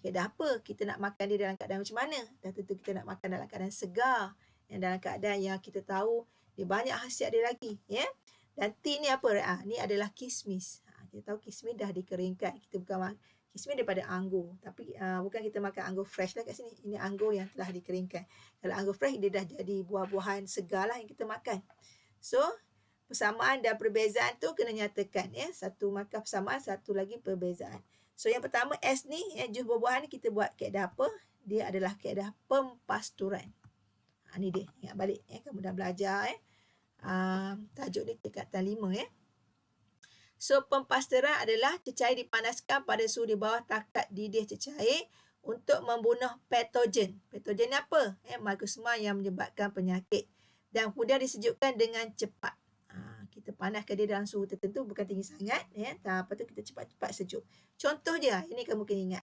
Kaedah apa? Kita nak makan dia dalam keadaan macam mana? Dan tentu kita nak makan dalam keadaan segar. Yang dalam keadaan yang kita tahu dia banyak khasiat dia lagi. Ya. Dan T ni apa? Ni adalah kismis. Kita tahu kismis dah dikeringkan. Kita bukan kismis daripada anggur. Tapi bukan kita makan anggur fresh lah kat sini. Ini anggur yang telah dikeringkan. Kalau anggur fresh, dia dah jadi buah-buahan segar lah yang kita makan. So, persamaan dan perbezaan tu kena nyatakan. Ya. Satu markah persamaan, satu lagi perbezaan. So, yang pertama S ni, jus buah-buahan ni kita buat kaedah apa? Dia adalah kaedah pempasturan. Ni dia. Ingat balik. Kamu dah belajar. Tajuk ni tingkatan 5 ya. So pempasturan adalah cecair dipanaskan pada suhu di bawah takat didih cecair untuk membunuh patogen. Patogen ni apa? Mikrosma yang menyebabkan penyakit. Dan kemudian disejukkan dengan cepat. Kita panaskan dia dalam suhu tertentu, bukan tinggi sangat. Lepas tu kita cepat-cepat sejuk. Contoh je, ini kamu kena ingat.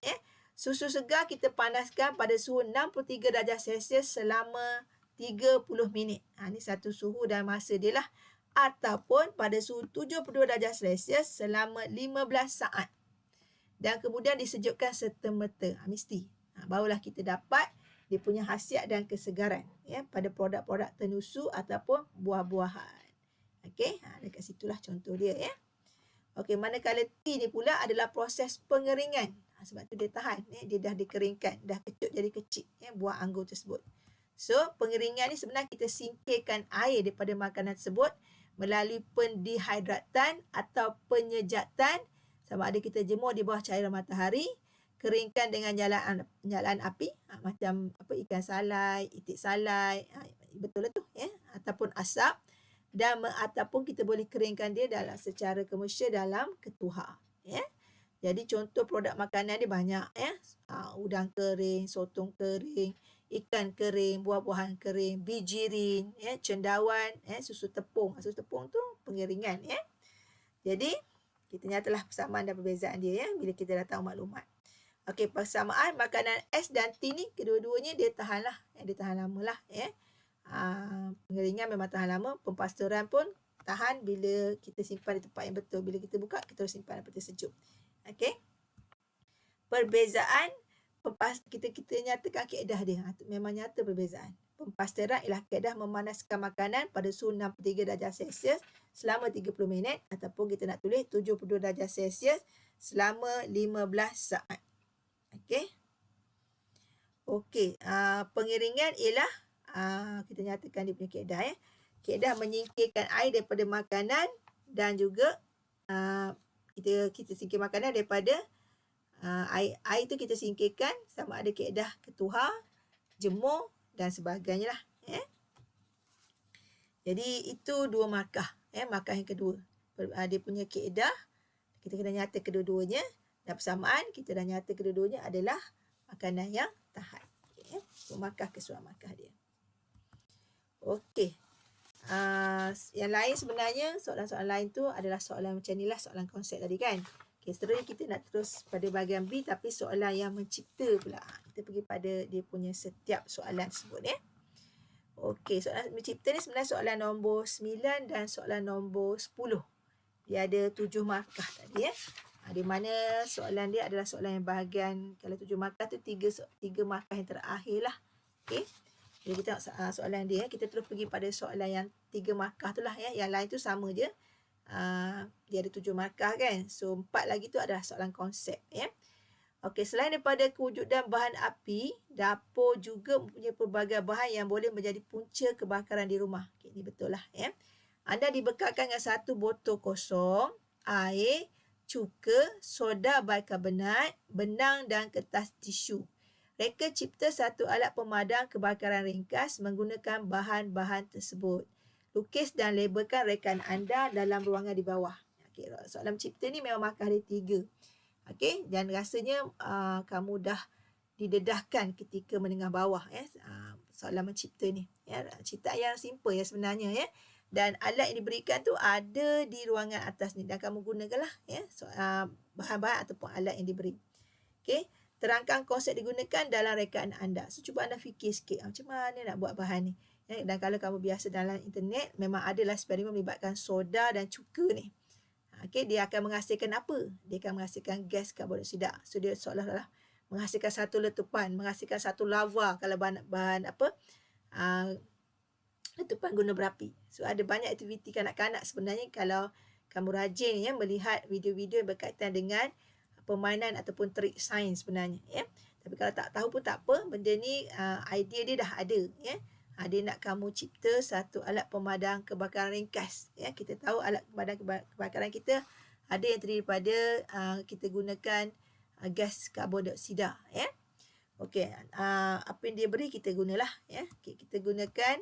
Susu segar kita panaskan pada suhu 63 darjah Celsius selama 30 minit. Ini satu suhu dan masa dia lah. Ataupun pada suhu 72 darjah Celsius selama 15 saat. Dan kemudian disejukkan serta-merta. Mesti. Barulah kita dapat dia punya khasiat dan kesegaran. Pada produk-produk tenusu ataupun buah-buahan. Okey. Dekat situlah contoh dia. Okey. Manakala T ni pula adalah proses pengeringan. Sebab tu dia tahan. Dia dah dikeringkan. Dah kecut jadi kecil. Buah anggur tersebut. So, pengeringan ni sebenarnya kita singkirkan air daripada makanan tersebut melalui pendehidratan atau penyejatan. Sama ada kita jemur di bawah cairan matahari, keringkan dengan jalan api, macam ikan salai, itik salai, betul lah tu, ataupun asap, dan ataupun kita boleh keringkan dia secara komersial dalam ketuhar. Jadi contoh produk makanan dia banyak. Udang kering, sotong kering, ikan kering, buah-buahan kering, bijirin, cendawan, susu tepung. Susu tepung tu pengeringan. Jadi, kita nyatalah persamaan dan perbezaan dia bila kita dah tahu maklumat. Okey, persamaan makanan S dan T ni, kedua-duanya dia tahan lah. Dia tahan lama lah. Pengeringan memang tahan lama. Pempasturan pun tahan bila kita simpan di tempat yang betul. Bila kita buka, kita harus simpan dalam peti sejuk. Okey. Perbezaan kita nyatakan kaedah dia. Memang nyata perbezaan. Pempasturan ialah kaedah memanaskan makanan pada suhu 63 darjah Celsius selama 30 minit ataupun kita nak tulis 72 darjah Celsius selama 15 saat. Okey. Okey, pengiringan ialah kita nyatakan dia punya kaedah Kaedah menyingkirkan air daripada makanan dan juga kita singkir makanan daripada air tu kita singkirkan sama ada kaedah ketuhar, jemur dan sebagainya lah. Jadi itu dua markah. Markah yang kedua. Dia punya kaedah, kita kena nyata kedua-duanya. Dan persamaan, kita dah nyata kedua-duanya adalah makanan yang tahan. Markah keseluruhan markah dia. Okey. Yang lain sebenarnya, soalan-soalan lain tu adalah soalan macam ni lah, soalan konsep tadi kan. Okay, seterusnya kita nak terus pada bahagian B tapi soalan yang mencipta pula. Kita pergi pada dia punya setiap soalan tersebut Okey, soalan mencipta ni sebenarnya soalan nombor 9 dan soalan nombor 10. Dia ada 7 markah tadi di mana soalan dia adalah soalan yang bahagian, kalau 7 markah tu 3 markah yang terakhir lah. Okey. Jadi kita tengok soalan dia, kita terus pergi pada soalan yang 3 markah tu lah Yang lain tu sama je. Dia ada 7 markah kan. So 4 lagi tu adalah soalan konsep Okey, selain daripada kewujudan bahan api, dapur juga mempunyai pelbagai bahan yang boleh menjadi punca kebakaran di rumah. Okey, ini betul lah Anda dibekalkan dengan satu botol kosong, air, cuka, soda bikarbonat, benang dan kertas tisu. Reka cipta satu alat pemadam kebakaran ringkas menggunakan bahan-bahan tersebut. Lukis dan labelkan rekan anda dalam ruangan di bawah. Okey, soalan cipta ni memang markah dia 3. Okey, dan rasanya kamu dah didedahkan ketika menengah bawah soalan mencipta ni. Ciptaan yang simple sebenarnya Dan alat yang diberikan tu ada di ruangan atas ni dan kamu gunakanlah ya bahan-bahan ataupun alat yang diberi. Okey, terangkan konsep digunakan dalam rekaan anda. So cuba anda fikir sikit macam mana nak buat bahan ni. Ya, dan kalau kamu biasa dalam internet memang adalah eksperimen melibatkan soda dan cuka ni. Okey, dia akan menghasilkan apa? Dia akan menghasilkan gas karbon dioksida. So dia seolah-olah menghasilkan satu letupan, menghasilkan satu lava kalau bahan apa? Letupan gunung berapi. So ada banyak aktiviti kanak-kanak sebenarnya kalau kamu rajin ya melihat video-video yang berkaitan dengan permainan ataupun trik sains sebenarnya ya. Tapi kalau tak tahu pun tak apa, benda ni idea dia dah ada ya. Dia nak kamu cipta satu alat pemadam kebakaran ringkas ya. Kita tahu alat pemadam kebakaran kita ada yang terdiri daripada kita gunakan gas karbon dioksida ya. Okey, apa yang dia beri kita gunalah ya. Okay, kita gunakan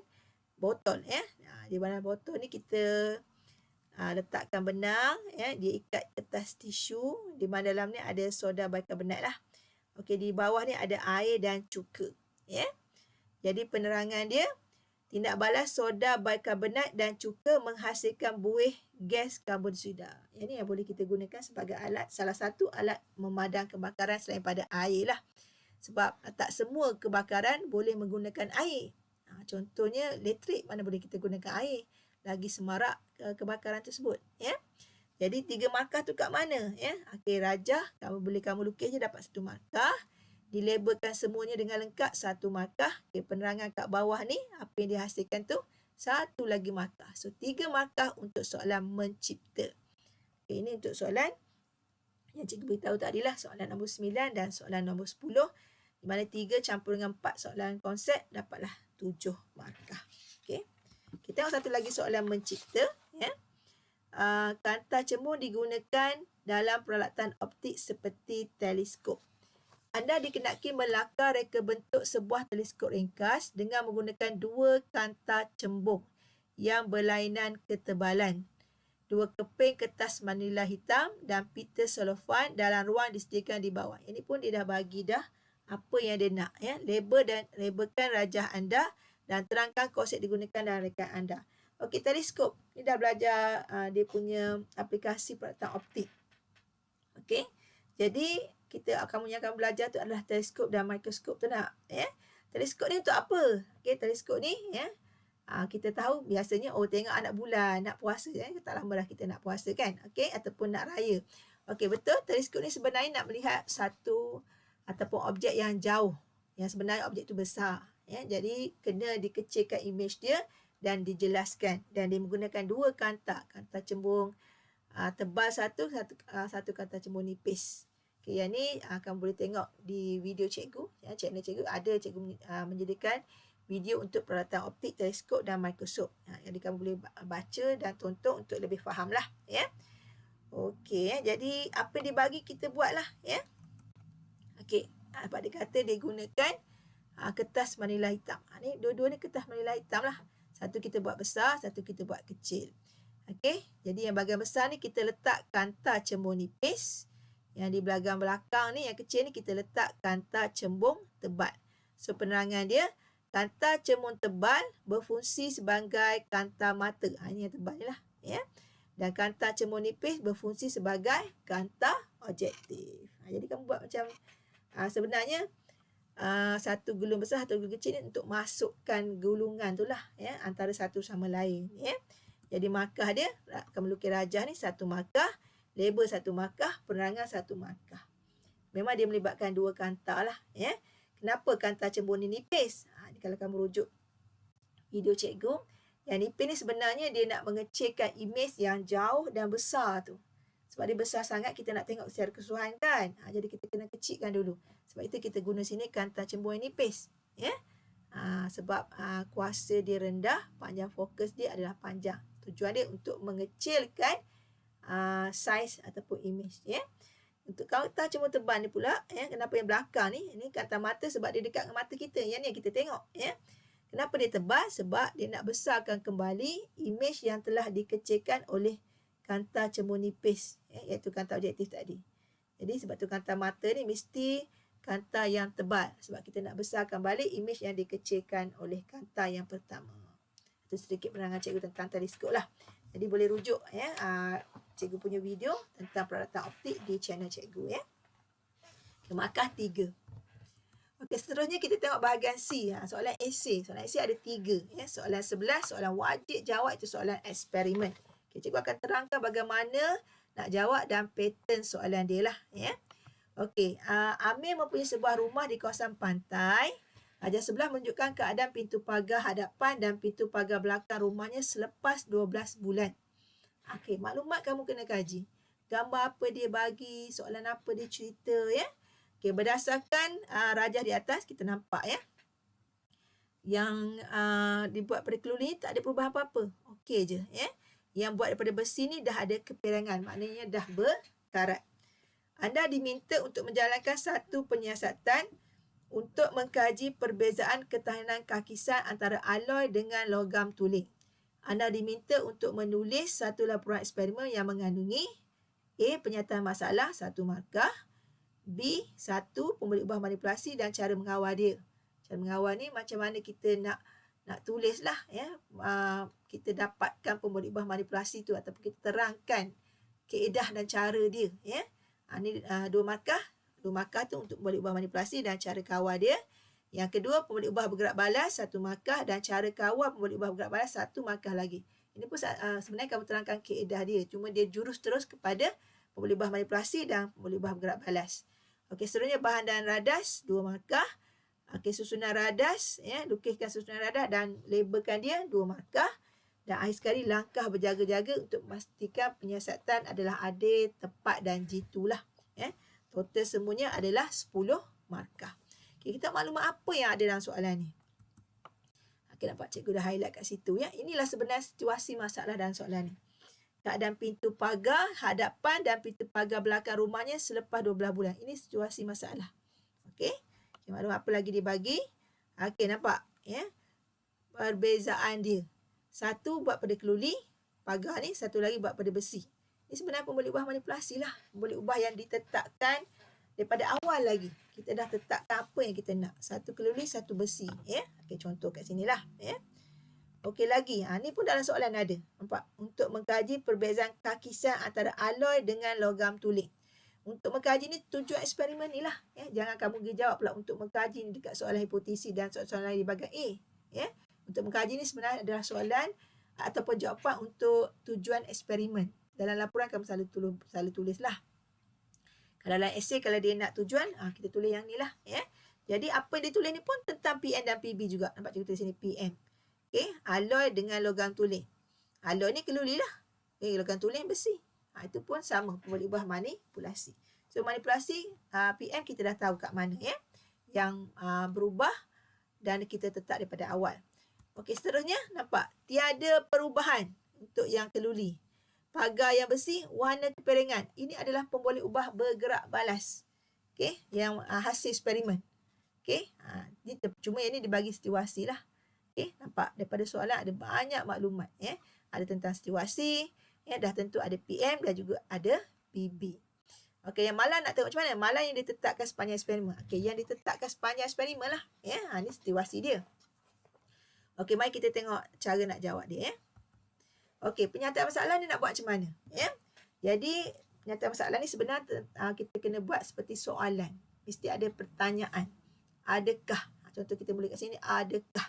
botol ya. Di dalam botol ni kita letakkan benang ya, dia ikat kertas tisu di mana dalam ni ada soda bikarbonat lah. Okey, di bawah ni ada air dan cuka ya. Jadi penerangan dia, tindak balas soda bikarbonat dan cuka menghasilkan buih gas karbon dioksida. Yang ni yang boleh kita gunakan sebagai alat, salah satu alat memadam kebakaran selain pada air lah. Sebab tak semua kebakaran boleh menggunakan air. Contohnya elektrik, mana boleh kita gunakan air. Lagi semarak kebakaran tersebut ya. Jadi 3 markah tu kat mana ya? Okey, rajah kamu lukis je dapat 1 markah. Dilabelkan semuanya dengan lengkap 1 markah. Okey, penerangan kat bawah ni apa yang dihasilkan tu 1 lagi markah. So 3 markah untuk soalan mencipta. Okey, ini untuk soalan yang cikgu beritahu tadi lah, soalan nombor 9 dan soalan nombor 10. Di mana 3 campur dengan 4 soalan konsep dapatlah 7 markah. Okey. Kita tengok satu lagi soalan mencipta ya. Kanta cembung digunakan dalam peralatan optik seperti teleskop. Anda dikenaki melakar reka bentuk sebuah teleskop ringkas dengan menggunakan 2 kanta cembung yang berlainan ketebalan, 2 keping kertas manila hitam dan pita selofan dalam ruang disediakan di bawah. Ini pun dia dah bagi dah apa yang dia nak ya. Labelkan rajah anda dan terangkan konsep digunakan dalam rekaan anda. Okey, teleskop. Ni dah belajar dia punya aplikasi peralatan optik. Okey. Jadi kamu yang akan belajar tu adalah teleskop dan mikroskop tu nak ya. Teleskop ni untuk apa? Okey, teleskop ni ya. Kita tahu biasanya tengok anak bulan, nak puasa ya. Tak lama dah kita nak puasa kan. Okey, ataupun nak raya. Okey, betul. Teleskop ni sebenarnya nak melihat satu ataupun objek yang jauh. Yang sebenarnya objek tu besar ya. Jadi kena dikecilkan imej dia dan dijelaskan, dan dia menggunakan 2 kanta cembung tebal satu kanta cembung nipis. Okey, yang ni kamu boleh tengok di video cikgu ya, channel cikgu ada cikgu menyediakan video untuk peralatan optik, teleskop dan mikroskop. Jadi kamu boleh baca dan tonton untuk lebih fahamlah ya. Okey, jadi apa yang dibagi kita buatlah ya. Okey, apa dia kata dia gunakan kertas manila hitam. Ni dua-dua ni kertas manila hitam lah. Satu kita buat besar, satu kita buat kecil. Okey, jadi yang bahagian besar ni kita letak kanta cembung nipis. Yang di belakang ni, yang kecil ni kita letak kanta cembung tebal. So penerangan dia, kanta cembung tebal berfungsi sebagai kanta mata. Ini yang tebal ni lah ya. Dan kanta cembung nipis berfungsi sebagai kanta objektif. Jadi kamu buat macam sebenarnya satu gulung besar, satu gulung kecil ni untuk masukkan gulungan tu lah ya, antara satu sama lain ya. Jadi markah dia, kamu lukis rajah ni 1 markah, label 1 markah, penerangan 1 markah. Memang dia melibatkan 2 kanta lah ya. Kenapa kanta cembung ni nipis? Kalau kamu rujuk video cikgu, yang nipis ni sebenarnya dia nak mengecilkan imej yang jauh dan besar tu. Sebab dia besar sangat, kita nak tengok secara keseluruhan kan. Jadi kita kena kecilkan dulu. Sebab itu kita guna sini kanta cembung yang nipis ya. Sebab kuasa dia rendah, panjang fokus dia adalah panjang. Tujuan dia untuk mengecilkan saiz ataupun imej ya. Untuk kanta cembung tebal ni pula ya, kenapa yang belakang ni, ini kanta mata sebab dia dekat dengan mata kita. Yang ni yang kita tengok ya. Kenapa dia tebal? Sebab dia nak besarkan kembali imej yang telah dikecilkan oleh kanta cembung nipis ya, iaitu kanta objektif tadi. Jadi sebab tu kanta mata ni mesti kanta yang tebal sebab kita nak besarkan balik imej yang dikecilkan oleh kanta yang pertama. Itu sedikit penerangan cikgu tentang teleskop lah. Jadi boleh rujuk ya cikgu punya video tentang peralatan optik di channel cikgu ya. Markah 3. Okey, seterusnya kita tengok bahagian C. Soalan esei. Soalan esei ada 3 ya. Soalan 11 soalan wajib jawab, itu soalan eksperimen. Okay, cikgu akan terangkan bagaimana nak jawab dan pattern soalan dia lah ya. Okey, Amir mempunyai sebuah rumah di kawasan pantai. Hajah sebelah menunjukkan keadaan pintu pagar hadapan dan pintu pagar belakang rumahnya selepas 12 bulan. Okey, maklumat kamu kena kaji. Gambar apa dia bagi, soalan apa dia cerita ya. Okey, berdasarkan rajah di atas kita nampak ya. Yang dibuat pada keluli tak ada perubahan apa-apa. Okey je ya. Yang buat daripada besi ni dah ada kepirangan, maknanya dah berkarat. Anda diminta untuk menjalankan satu penyiasatan untuk mengkaji perbezaan ketahanan kakisan antara alloy dengan logam tuling. Anda diminta untuk menulis satu laporan eksperimen yang mengandungi A. Penyataan masalah, 1 markah. B. 1. Pemberi ubah manipulasi dan cara mengawal dia. Cara mengawal ni macam mana kita nak tulis lah ya. Kita dapatkan pemberi ubah manipulasi tu ataupun kita terangkan kaedah dan cara dia ya. Ni 2 markah. 2 markah tu untuk pemberi ubah manipulasi dan cara kawal dia. Yang kedua, pemberi ubah bergerak balas, 1 markah, dan cara kawal pemberi ubah bergerak balas, 1 markah lagi. Ini pun sebenarnya kamu terangkan kaedah dia. Cuma dia jurus terus kepada pemberi ubah manipulasi dan pemberi ubah bergerak balas. Okey, seterusnya bahan dan radas, 2 markah. Okey, susunan radas, ya, lukiskan susunan radas dan labelkan dia, 2 markah. Dan akhir sekali, langkah berjaga-jaga untuk memastikan penyiasatan adalah adil, tepat dan jitu lah. Ya. Total semuanya adalah 10 markah. Okay, kita maklumat apa yang ada dalam soalan ni. Okay, nampak cikgu dah highlight kat situ ya. Inilah sebenarnya situasi masalah dalam soalan ni. Keadaan pintu pagar hadapan dan pintu pagar belakang rumahnya selepas 12 bulan. Ini situasi masalah. Okey. Okay, maklumat apa lagi dia bagi? Okey, nampak ya. Perbezaan dia. Satu buat pada keluli pagar ni, satu lagi buat pada besi. Ini sebenarnya pemberi ubah manipulasi lah. Pemberi ubah yang ditetapkan daripada awal lagi. Kita dah tetapkan apa yang kita nak. Satu keluli, satu besi. Ya. Okey, contoh kat sini lah. Ya. Okey lagi. Ni pun dalam soalan ada. Nampak? Untuk mengkaji perbezaan kakisan antara alloy dengan logam tuling. Untuk mengkaji ni tujuan eksperimen ni lah. Ya. Jangan kamu pergi jawab pula untuk mengkaji ni dekat soalan hipotesis dan soalan lain di bahagian A. Ya. Untuk mengkaji ni sebenarnya adalah soalan ataupun jawapan untuk tujuan eksperimen. Dalam laporan kamu selalu tulis lah. Kalau dalam esei, kalau dia nak tujuan, kita tulis yang ni lah. Ya. Jadi apa yang dia tulis ni pun tentang PM dan PB juga. Nampak cikgu tulis sini PM. Okay. Alloy dengan logam tuling. Alloy ni keluli lah. Okay. Logam tuling besi. Itu pun sama. Boleh ubah manipulasi. So manipulasi PM kita dah tahu kat mana. Ya. Yang berubah dan kita tetap daripada awal. Okey, seterusnya nampak tiada perubahan untuk yang keluli. Pagar yang besi warna kepiringan. Ini adalah pemboleh ubah bergerak balas. Okey, yang hasil eksperimen. Okey, cuma yang ini dibagi situasi lah. Okey, nampak daripada soalan ada banyak maklumat ya. Ada tentang situasi, ya, dah tentu ada PM dan juga ada PB. Okey, yang malam nak tengok macam mana? Malam yang ditetapkan sepanjang eksperimen. Okey, yang ditetapkan sepanjang eksperimen lah. Ya, ini situasi dia. Okey, mari kita tengok cara nak jawab dia. Ya. Okey, penyataan masalah ni nak buat macam mana? Ya. Jadi, penyataan masalah ni sebenarnya kita kena buat seperti soalan. Mesti ada pertanyaan. Adakah? Contoh kita boleh kat sini, adakah?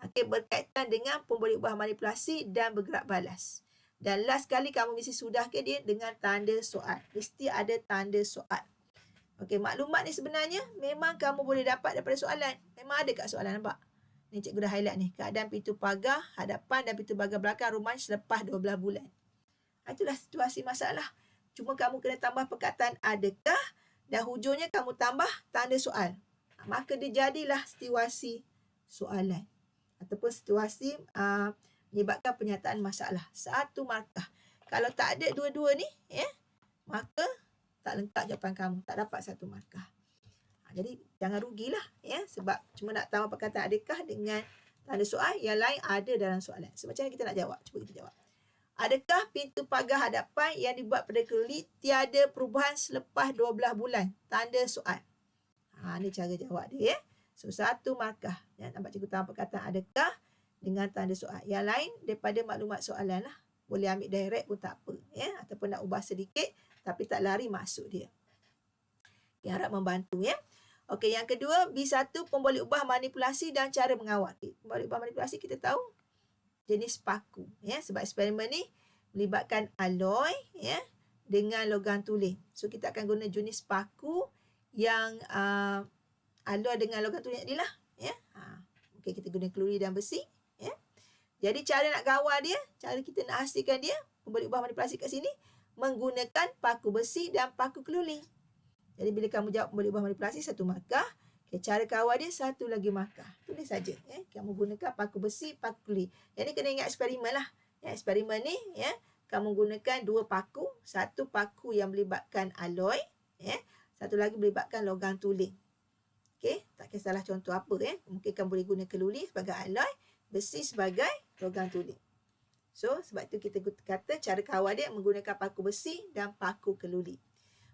Okey, berkaitan dengan pemberi ubah manipulasi dan bergerak balas. Dan last kali kamu mesti sudahkan dia dengan tanda soal. Mesti ada tanda soal. Okey, maklumat ni sebenarnya memang kamu boleh dapat daripada soalan. Memang ada kat soalan, nampak? Ni cikgu dah highlight ni. Keadaan pintu pagar hadapan dan pintu pagar belakang rumah selepas 12 bulan. Itulah situasi masalah. Cuma kamu kena tambah perkataan adakah dan hujungnya kamu tambah tanda soal. Maka dia jadilah situasi soalan. Ataupun situasi menyebabkan penyataan masalah. 1 markah. Kalau tak ada dua-dua ni, ya, maka tak lengkap jawapan kamu. Tak dapat 1 markah. Jadi jangan rugilah ya, sebab cuma nak tambah perkataan adakah dengan tanda soal, yang lain ada dalam soalan. So macam mana kita nak jawab? Cuba kita jawab. Adakah pintu pagar hadapan yang dibuat pada keluli tiada perubahan selepas 12 bulan? Tanda soal. Ni cara jawab dia ya. So 1 markah. Ya, nampak cikgu tambah perkataan adakah dengan tanda soal. Yang lain daripada maklumat soalan lah. Boleh ambil direct pun tak apa. Ya? Ataupun nak ubah sedikit tapi tak lari masuk dia. Yang harap membantu. Ya? Okey, yang kedua, B1 pemboleh ubah manipulasi dan cara mengawal. Pemboleh ubah manipulasi kita tahu jenis paku. Ya? Sebab eksperimen ni melibatkan alloy ya, dengan logam tulen. So, kita akan guna jenis paku yang alloy dengan logam tulen ni lah. Ya? Okey, kita guna keluri dan besi. Ya? Jadi, cara nak kawal dia, cara kita nak hasilkan dia, pemboleh ubah manipulasi kat sini, menggunakan paku besi dan paku keluri. Jadi bila kamu jawab pemboleh ubah manipulasi, 1 markah. Okay, cara kawal dia 1 lagi markah. Tulis saja. Kamu gunakan paku besi, paku keluri. Yang ni kena ingat eksperimen lah. Eksperimen ni, kamu gunakan 2 paku. 1 paku yang melibatkan alloy. 1 lagi melibatkan logam tulen. Okay, tak kisahlah contoh apa. Mungkin kamu boleh guna keluri sebagai alloy, besi sebagai logam tulen. So, sebab tu kita kata cara kawal dia menggunakan paku besi dan paku keluri.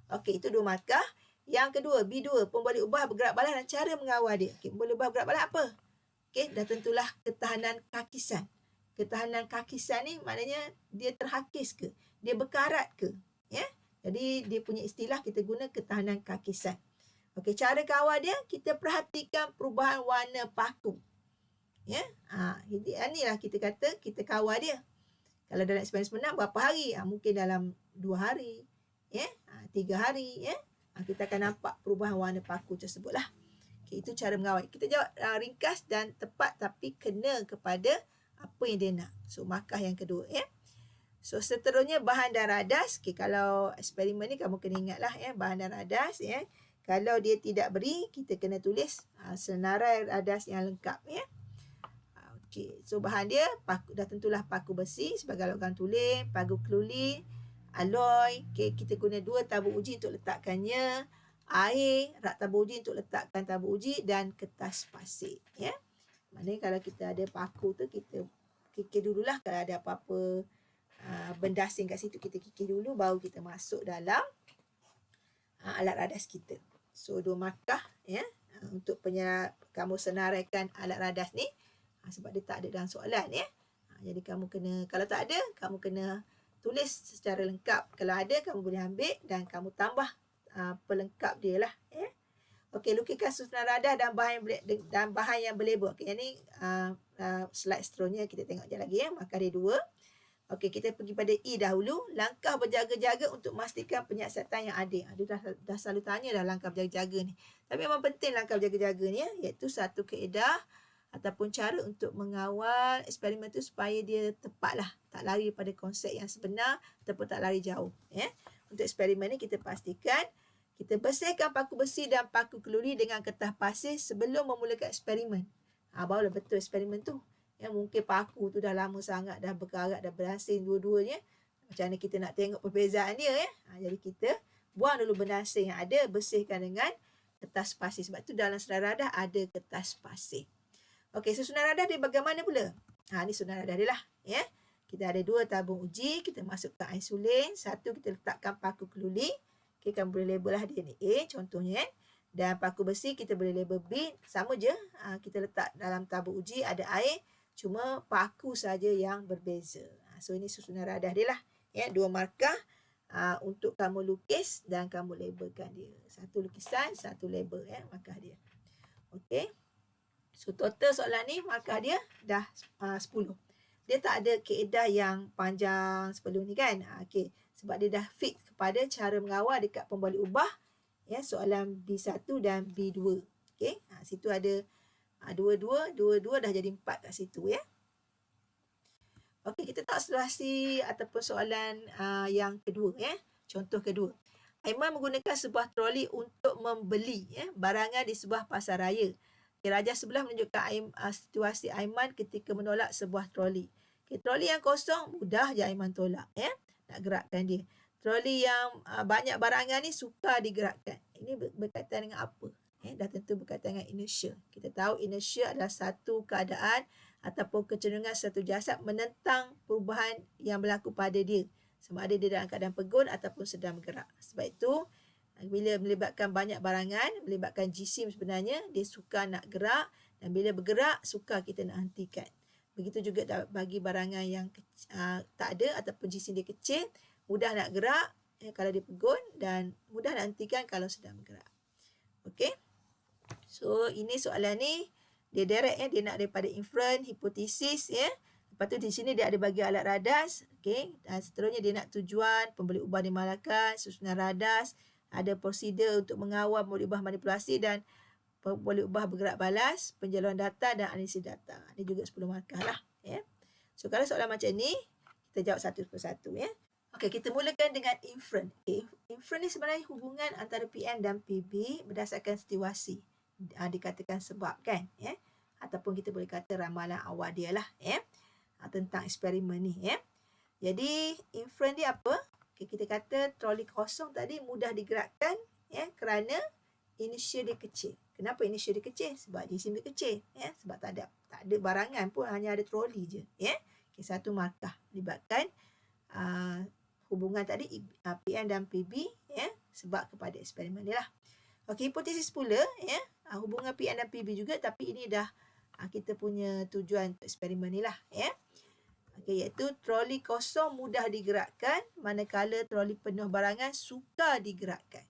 Okey, itu 2 markah. Yang kedua, B2, pemboleh ubah bergerak balas dan cara mengawal dia. Okey, pemboleh ubah bergerak balas apa? Okey, dah tentulah ketahanan kakisan. Ketahanan kakisan ni maknanya dia terhakis ke? Dia berkarat ke? Ya? Jadi, dia punya istilah kita guna ketahanan kakisan. Okey, cara kawal dia, kita perhatikan perubahan warna paku. Ya? Jadi, inilah kita kata kita kawal dia. Kalau dalam eksperimen sebenar, berapa hari? Mungkin dalam 2 hari. 3 hari. Kita akan nampak perubahan warna paku tersebut lah. Okay, itu cara mengawal. Kita jawab ringkas dan tepat tapi kena kepada apa yang dia nak. So, markah yang kedua. So, seterusnya bahan dan radas. Okay, kalau eksperimen ni kamu kena ingatlah bahan dan radas. Kalau dia tidak beri, kita kena tulis senarai radas yang lengkap. Okay, so bahan dia dah tentulah paku besi sebagai logam tulen, paku keluri, alloy. Okay, kita guna 2 tabung uji untuk letakkannya, air, rak tabung uji untuk letakkan tabung uji dan kertas pasir. Maknanya kalau kita ada paku tu, kita kikir dululah. Kalau ada apa-apa benda asing kat situ, kita kikir dulu baru kita masuk dalam alat radas kita. So, 2 markah untuk kamu senaraikan alat radas ni. Sebab dia tak ada dalam soalan. Jadi kamu kena, kalau tak ada, kamu kena tulis secara lengkap. Kalau ada, kamu boleh ambil dan kamu tambah pelengkap dia lah. Okey, lukiskan susunan radas dan bahan yang berlabel. Okey, yang ni slide seterusnya kita tengok je lagi. Markah dia 2. Okey, kita pergi pada E dahulu. Langkah berjaga-jaga untuk memastikan penyiasatan yang adil. Dia dah selalu tanya dah langkah berjaga-jaga ni. Tapi memang penting langkah berjaga-jaga ni. Iaitu satu kaedah ataupun cara untuk mengawal eksperimen tu supaya dia tepatlah. Tak lari daripada konsep yang sebenar ataupun tak lari jauh. Untuk eksperimen ni kita pastikan kita bersihkan paku besi dan paku keluri dengan kertas pasir sebelum memulakan eksperimen. Barulah betul eksperimen tu. Mungkin paku tu dah lama sangat, dah berkarat, dah berasin dua-duanya. Macam mana kita nak tengok perbezaan dia. Jadi kita buang dulu benda asing yang ada, bersihkan dengan kertas pasir. Sebab tu dalam senarai radas ada kertas pasir. Okey, susunan radas dia bagaimana pula? Ni susunan radas dia lah. Kita ada 2 tabung uji. Kita masukkan insulin. 1 kita letakkan paku keluri. Okay, kamu boleh label lah dia ni A contohnya. Dan paku besi kita boleh label B. Sama je. Kita letak dalam tabung uji ada air. Cuma paku saja yang berbeza. So, ini susunan radas dia lah. 2 markah untuk kamu lukis dan kamu labelkan dia. 1 lukisan, 1 label markah dia. Okey. So, total soalan ni markah dia dah 10. Dia tak ada kaedah yang panjang sebelum ni kan. Okey. Sebab dia dah fix kepada cara mengawal dekat pemboleh ubah. Soalan B1 dan B2. Okey. Situ ada 2 dah jadi 4 kat situ Okey, kita tak situasi ataupun soalan yang kedua Contoh kedua. Aiman menggunakan sebuah troli untuk membeli barangan di sebuah pasar raya. Rajah sebelah menunjukkan situasi Aiman ketika menolak sebuah troli. Troli yang kosong, mudah je Aiman tolak. Nak gerakkan dia. Troli yang banyak barangan ni sukar digerakkan. Ini berkaitan dengan apa? Dah tentu berkaitan dengan inertia. Kita tahu inertia adalah satu keadaan ataupun kecenderungan satu jasad menentang perubahan yang berlaku pada dia. Sama ada dia dalam keadaan pegun ataupun sedang bergerak. Sebab itu, bila melibatkan banyak barangan, melibatkan jisim sebenarnya, dia suka nak gerak dan bila bergerak, suka kita nak hentikan. Begitu juga bagi barangan yang tak ada ataupun jisim dia kecil, mudah nak gerak kalau dia pegun dan mudah nak hentikan kalau sedang bergerak. Okey. So ini soalan ni dia direct dia nak daripada inference, hipotesis Lepas tu di sini dia ada bagi alat radas, okey. Dan seterusnya dia nak tujuan, pembeli ubah dimalakkan, susunan radas, ada prosedur untuk mengawal pembeli ubah manipulasi dan pembeli ubah bergerak balas, penjaluan data dan analisis data. Ini juga 10 markah lah. So kalau soalan macam ni, kita jawab satu persatu. Okey, kita mulakan dengan inference. Inference ni sebenarnya hubungan antara PM dan PB berdasarkan situasi. Dikatakan sebab kan. Ataupun kita boleh kata ramalan awal dia lah. Tentang eksperimen ni. Jadi, inference dia apa? Okay, kita kata troli kosong tadi mudah digerakkan kerana inertia dia kecil. Kenapa inertia dia kecil? Sebab jisim dia kecil. Sebab tak ada barangan pun, hanya ada troli je. Okay, satu markah melibatkan hubungan tadi PM dan PB sebab kepada eksperimen dia lah. Okey, hipotesis pula hubungan PM dan PB juga, tapi ini dah kita punya tujuan untuk eksperimen ni lah. Okey, iaitu troli kosong mudah digerakkan manakala troli penuh barangan sukar digerakkan.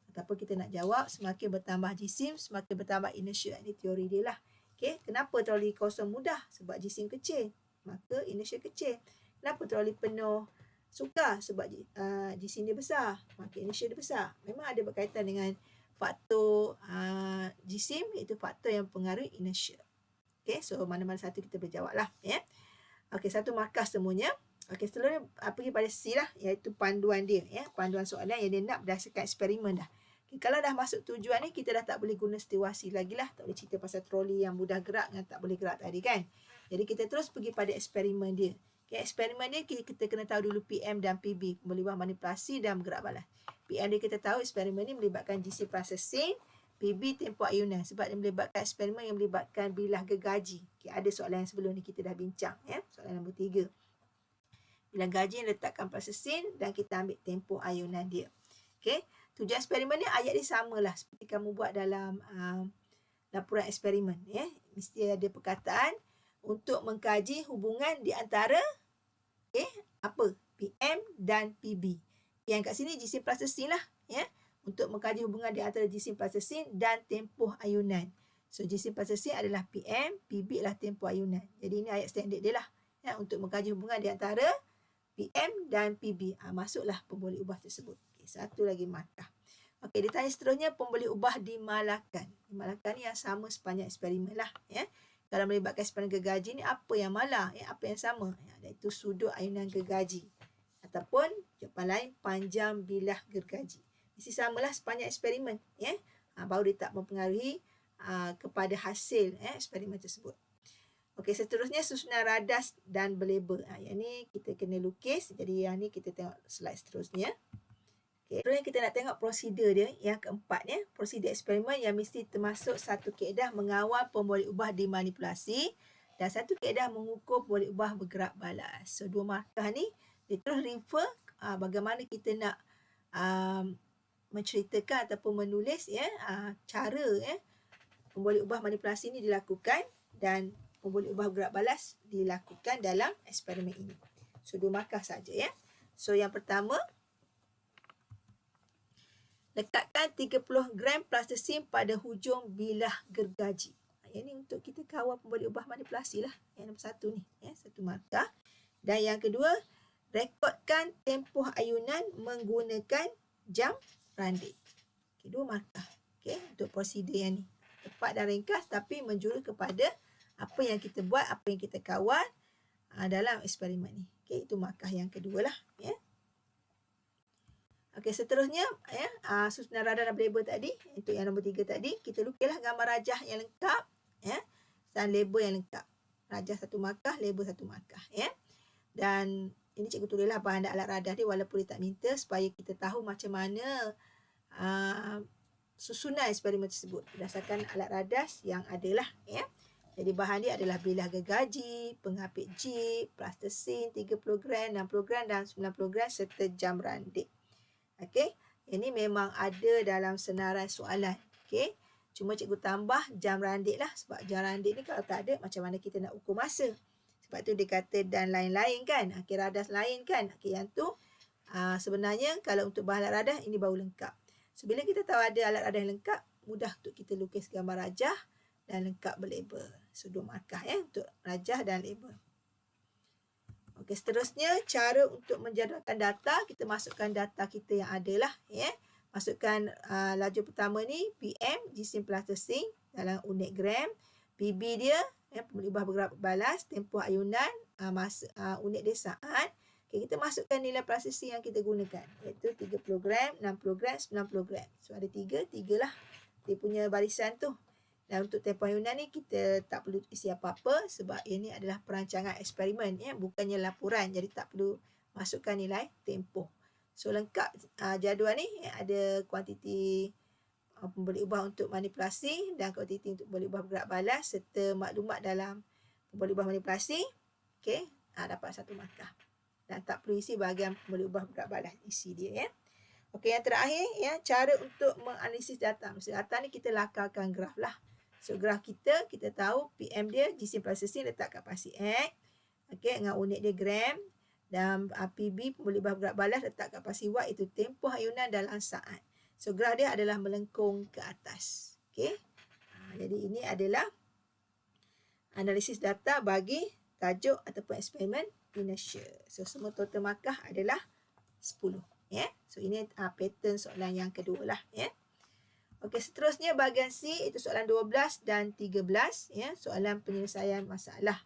Ataupun kita nak jawab semakin bertambah jisim semakin bertambah inertia. Ini teori dia lah. Okey, kenapa troli kosong mudah? Sebab jisim kecil, maka inertia kecil. Kenapa troli penuh sukar? Sebab jisim dia besar, maka inertia dia besar. Memang ada berkaitan dengan faktor jisim, iaitu faktor yang mempengaruhi inertia. Okey, so mana-mana satu kita berjawab lah. Okey, satu markah semuanya. Okey, seterusnya pergi pada C lah, iaitu panduan dia. Panduan soalan yang dia nak berdasarkan eksperimen dah. Okay, kalau dah masuk tujuan ni, kita dah tak boleh guna situasi lagi lah. Tak boleh cerita pasal troli yang mudah gerak dengan tak boleh gerak tadi kan. Jadi kita terus pergi pada eksperimen dia. Okay, eksperimen dia kita kena tahu dulu PM dan PB, pembeli ubah manipulasi dan bergerak balas. PM dia kita tahu eksperimen ni melibatkan GC processing, PB tempoh ayunan sebab dia melibatkan eksperimen yang melibatkan bilah gergaji. Okay, ada soalan yang sebelum ni kita dah bincang. Soalan nombor 3. Bilah gaji yang letakkan processing dan kita ambil tempoh ayunan dia. Okay. Tujuan eksperimen ni ayat dia samalah seperti kamu buat dalam laporan eksperimen. Mesti ada perkataan untuk mengkaji hubungan di antara apa? PM dan PB. Yang kat sini jisim processing lah. Untuk mengkaji hubungan di antara jisim processing dan tempoh ayunan. So jisim processing adalah PM, PB adalah tempoh ayunan. Jadi ini ayat standard dia lah. Untuk mengkaji hubungan di antara PM dan PB. Masuklah pembeli ubah tersebut. Okay, satu lagi markah. Okey, ditanya seterusnya pembeli ubah dimalakan. Dimalakan ni yang sama sepanjang eksperimen lah. Kalau melibatkan eksperimen gergaji ni apa yang malah? Apa yang sama? Iaitu sudut ayunan gergaji. Ataupun jawapan lain panjang bilah gergaji. Mesti samalah sepanjang eksperimen. Baru dia tak mempengaruhi kepada hasil eksperimen tersebut. Okey, seterusnya susunan radas dan berlabel. Yang ni kita kena lukis. Jadi yang ni kita tengok slide seterusnya. Okey, seterusnya kita nak tengok prosedur dia. Yang keempat, prosedur eksperimen yang mesti termasuk satu kaedah mengawal pembeli ubah dimanipulasi dan satu kaedah mengukur pembeli ubah bergerak balas. So, dua markah ni dia terus refer bagaimana kita nak menceritakan ataupun menulis cara pembeli ubah manipulasi ni dilakukan dan pembeli ubah bergerak balas dilakukan dalam eksperimen ini. So, dua markah saja So, yang pertama, letakkan 30 gram plastisin pada hujung bilah gergaji. Yang ni untuk kita kawal pembeli ubah manipulasi lah. Yang nombor satu ni. Satu markah. Dan yang kedua, rekodkan tempoh ayunan menggunakan jam randik. Okay, dua markah. Okay, untuk prosedur yang ni. Tepat dan ringkas tapi menjuru kepada apa yang kita buat, apa yang kita kawal dalam eksperimen ni. Okay, itu markah yang kedua lah. Okey, seterusnya susunan radar dan label tadi, untuk yang nombor 3 tadi, kita lukislah gambar rajah yang lengkap dan label yang lengkap. Rajah satu markah, label satu markah Dan ini cikgu tulislah bahan dan alat radar dia walaupun dia tak minta supaya kita tahu macam mana susunan eksperimen tersebut berdasarkan alat radar yang adalah Jadi bahan dia adalah bilah gergaji, penghapit jeep, plastisin 30 gram, 60 gram dan 90 gram serta jam randik. Okey, ini memang ada dalam senarai soalan. Okey, cuma cikgu tambah jam randik lah sebab jam randik ni kalau tak ada macam mana kita nak ukur masa. Sebab tu dia kata dan lain-lain kan. Okey, radas lain kan. Okey, yang tu sebenarnya kalau untuk bahan alat radah ini baru lengkap. So bila kita tahu ada alat radah yang lengkap, mudah untuk kita lukis gambar rajah dan lengkap berlabel. So 2 markah untuk rajah dan label. Okey, seterusnya cara untuk menjadualkan data, kita masukkan data kita yang ada lah Masukkan laju pertama ni PM jisim plasticine dalam unit gram. PB dia pembeli ubah bergerak balas, tempoh ayunan, unit dia saat. Okay, kita masukkan nilai plasticine yang kita gunakan, iaitu 30 gram, 60 gram, 90 gram. So ada 3 lah dia punya barisan tu. Dan untuk tempoh ayunan ni kita tak perlu isi apa-apa sebab ini adalah perancangan eksperimen bukannya laporan, jadi tak perlu masukkan nilai tempoh. So lengkap jadual ni ada kuantiti pembeli ubah untuk manipulasi dan kuantiti untuk pembeli ubah bergerak balas serta maklumat dalam pembeli ubah manipulasi. Okey, dapat 1 markah. Dan tak perlu isi bahagian pembeli ubah bergerak balas, isi dia Okey, yang terakhir cara untuk menganalisis data. Maksud data ni kita lakarkan graf lah. So graf kita tahu PM dia jisim plasticine letak kat pasi X. Okey, dengan unit dia gram. Dan PB pembeli ubah bergerak balas letak kat pasi Y, itu tempoh ayunan dalam saat. So graf dia adalah melengkung ke atas. Okey. Jadi ini adalah analisis data bagi tajuk ataupun eksperimen inertia. So semua total markah adalah 10. So ini pattern soalan yang kedua lah. Okey, seterusnya bahagian C, itu soalan 12 dan 13. Soalan penyelesaian masalah.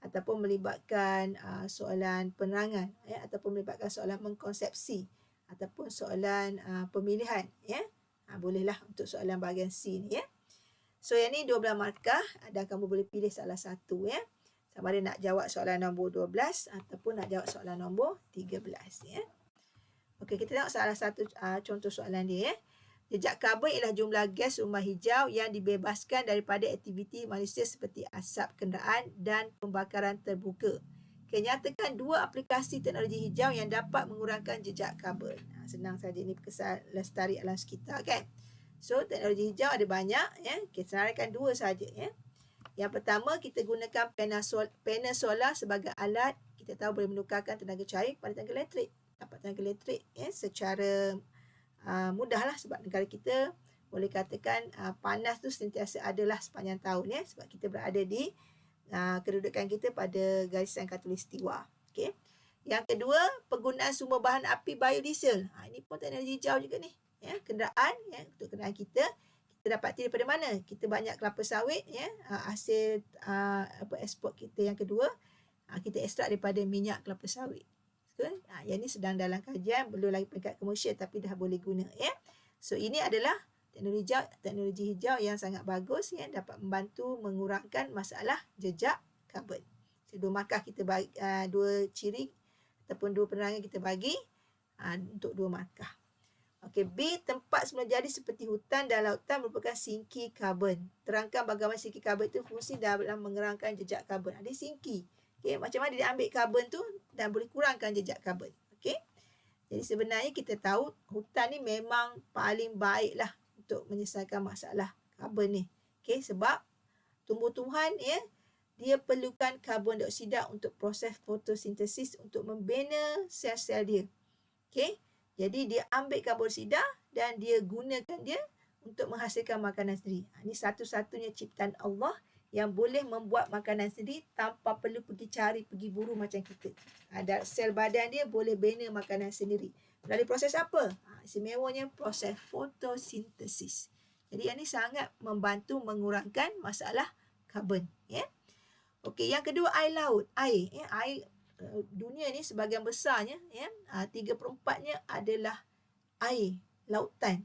Ataupun melibatkan soalan penerangan ataupun melibatkan soalan mengkonsepsi ataupun soalan pemilihan bolehlah untuk soalan bahagian C ni So yang ni 12 markah dan kamu boleh pilih salah satu sama ada nak jawab soalan nombor 12 ataupun nak jawab soalan nombor 13 Okey, kita tengok salah satu contoh soalan dia Jejak karbon ialah jumlah gas rumah hijau yang dibebaskan daripada aktiviti manusia seperti asap kenderaan dan pembakaran terbuka. Okay, nyatakan 2 aplikasi teknologi hijau yang dapat mengurangkan jejak karbon. Senang saja, ini kesan lestari alam sekitar kan. So, teknologi hijau ada banyak. Okay, senaraikan 2 saja. Yang pertama, kita gunakan panel solar sebagai alat. Kita tahu boleh menukarkan tenaga cair kepada tenaga elektrik. Dapat tenaga elektrik secara mudahlah sebab negara kita boleh katakan panas tu sentiasa adalah sepanjang tahun sebab kita berada di kedudukan kita pada garisan khatulistiwa. Okey. Yang kedua, penggunaan sumber bahan api biodiesel. Ini pun teknologi hijau juga ni. Kenderaan untuk kenderaan kita dapati daripada mana? Kita banyak kelapa sawit hasil ekspor kita yang kedua kita ekstrak daripada minyak kelapa sawit. Yang ni sedang dalam kajian, belum lagi peringkat komersial tapi dah boleh guna So ini adalah teknologi hijau yang sangat bagus dapat membantu mengurangkan masalah jejak karbon. So 2 markah kita bagi, 2 ciri ataupun 2 penerangan kita bagi untuk 2 markah. Okey, B, tempat semula jadi seperti hutan dan lautan merupakan sinki karbon. Terangkan bagaimana sinki karbon itu fungsi dalam mengurangkan jejak karbon. Ada sinki. Okay, macam mana dia ambil karbon tu dan boleh kurangkan jejak karbon. Okay. Jadi sebenarnya kita tahu hutan ni memang paling baik lah untuk menyelesaikan masalah karbon ni. Okay, sebab tumbuh-tumbuhan dia perlukan karbon dioksida untuk proses fotosintesis untuk membina sel-sel dia. Okay. Jadi dia ambil karbon dioksida dan dia gunakan dia untuk menghasilkan makanan sendiri. Ini satu-satunya ciptaan Allah yang boleh membuat makanan sendiri tanpa perlu pergi buru macam kita. Ada sel badan dia boleh bina makanan sendiri. Melalui proses apa? Istimewanya proses fotosintesis. Jadi yang ni sangat membantu mengurangkan masalah karbon. Okey, yang kedua air laut. Air dunia ni sebahagian besarnya 3/4-nya adalah air lautan.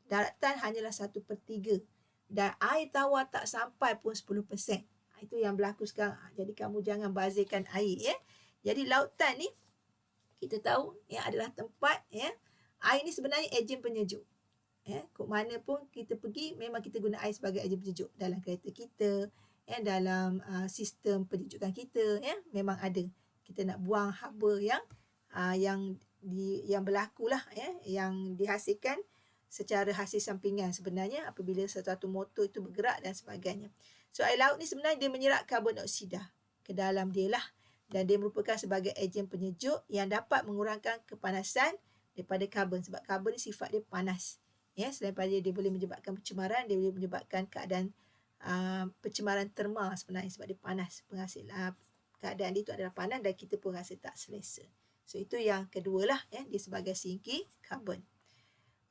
Daratan hanyalah 1/3. Dan air tawar tak sampai pun 10%. Itu yang berlaku sekarang. Jadi kamu jangan bazirkan air. Jadi lautan ni kita tahu adalah tempat air ni sebenarnya ejen penyejuk. Ke mana pun kita pergi memang kita guna air sebagai ejen penyejuk. Dalam kereta kita, dalam sistem penyejukan kita memang ada. Kita nak buang haba yang berlaku lah yang dihasilkan secara hasil sampingan sebenarnya apabila sesuatu motor itu bergerak dan sebagainya. So air laut ni sebenarnya dia menyerap karbon dioksida. ke dalam dia lah. Dan dia merupakan sebagai ejen penyejuk yang dapat mengurangkan kepanasan daripada karbon. Sebab karbon ni sifat dia panas. Ya, selain pada dia boleh menyebabkan pencemaran, dia boleh menyebabkan keadaan pencemaran termal sebenarnya sebab dia panas. Keadaan dia itu adalah panas dan kita pun rasa tak selesa. So itu yang kedua lah, ya, dia sebagai sinki karbon.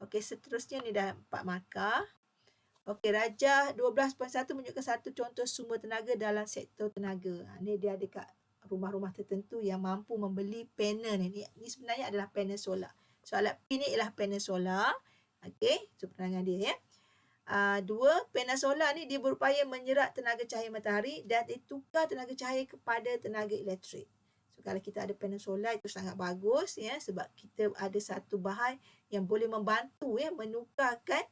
Okey, seterusnya ni dah 4 markah. Okey, Rajah 12.1 menunjukkan satu contoh sumber tenaga dalam sektor tenaga. Ni dia ada kat rumah-rumah tertentu yang mampu membeli panel ni. Ni sebenarnya adalah panel solar. Soalan P ni ialah panel solar. Okey, itu penerangan dia, ya. 2, panel solar ni dia berupaya menyerap tenaga cahaya matahari dan ditukar tenaga cahaya kepada tenaga elektrik. So kalau kita ada panel solar itu sangat bagus, ya, sebab kita ada satu bahan yang boleh membantu, ya, menukarkan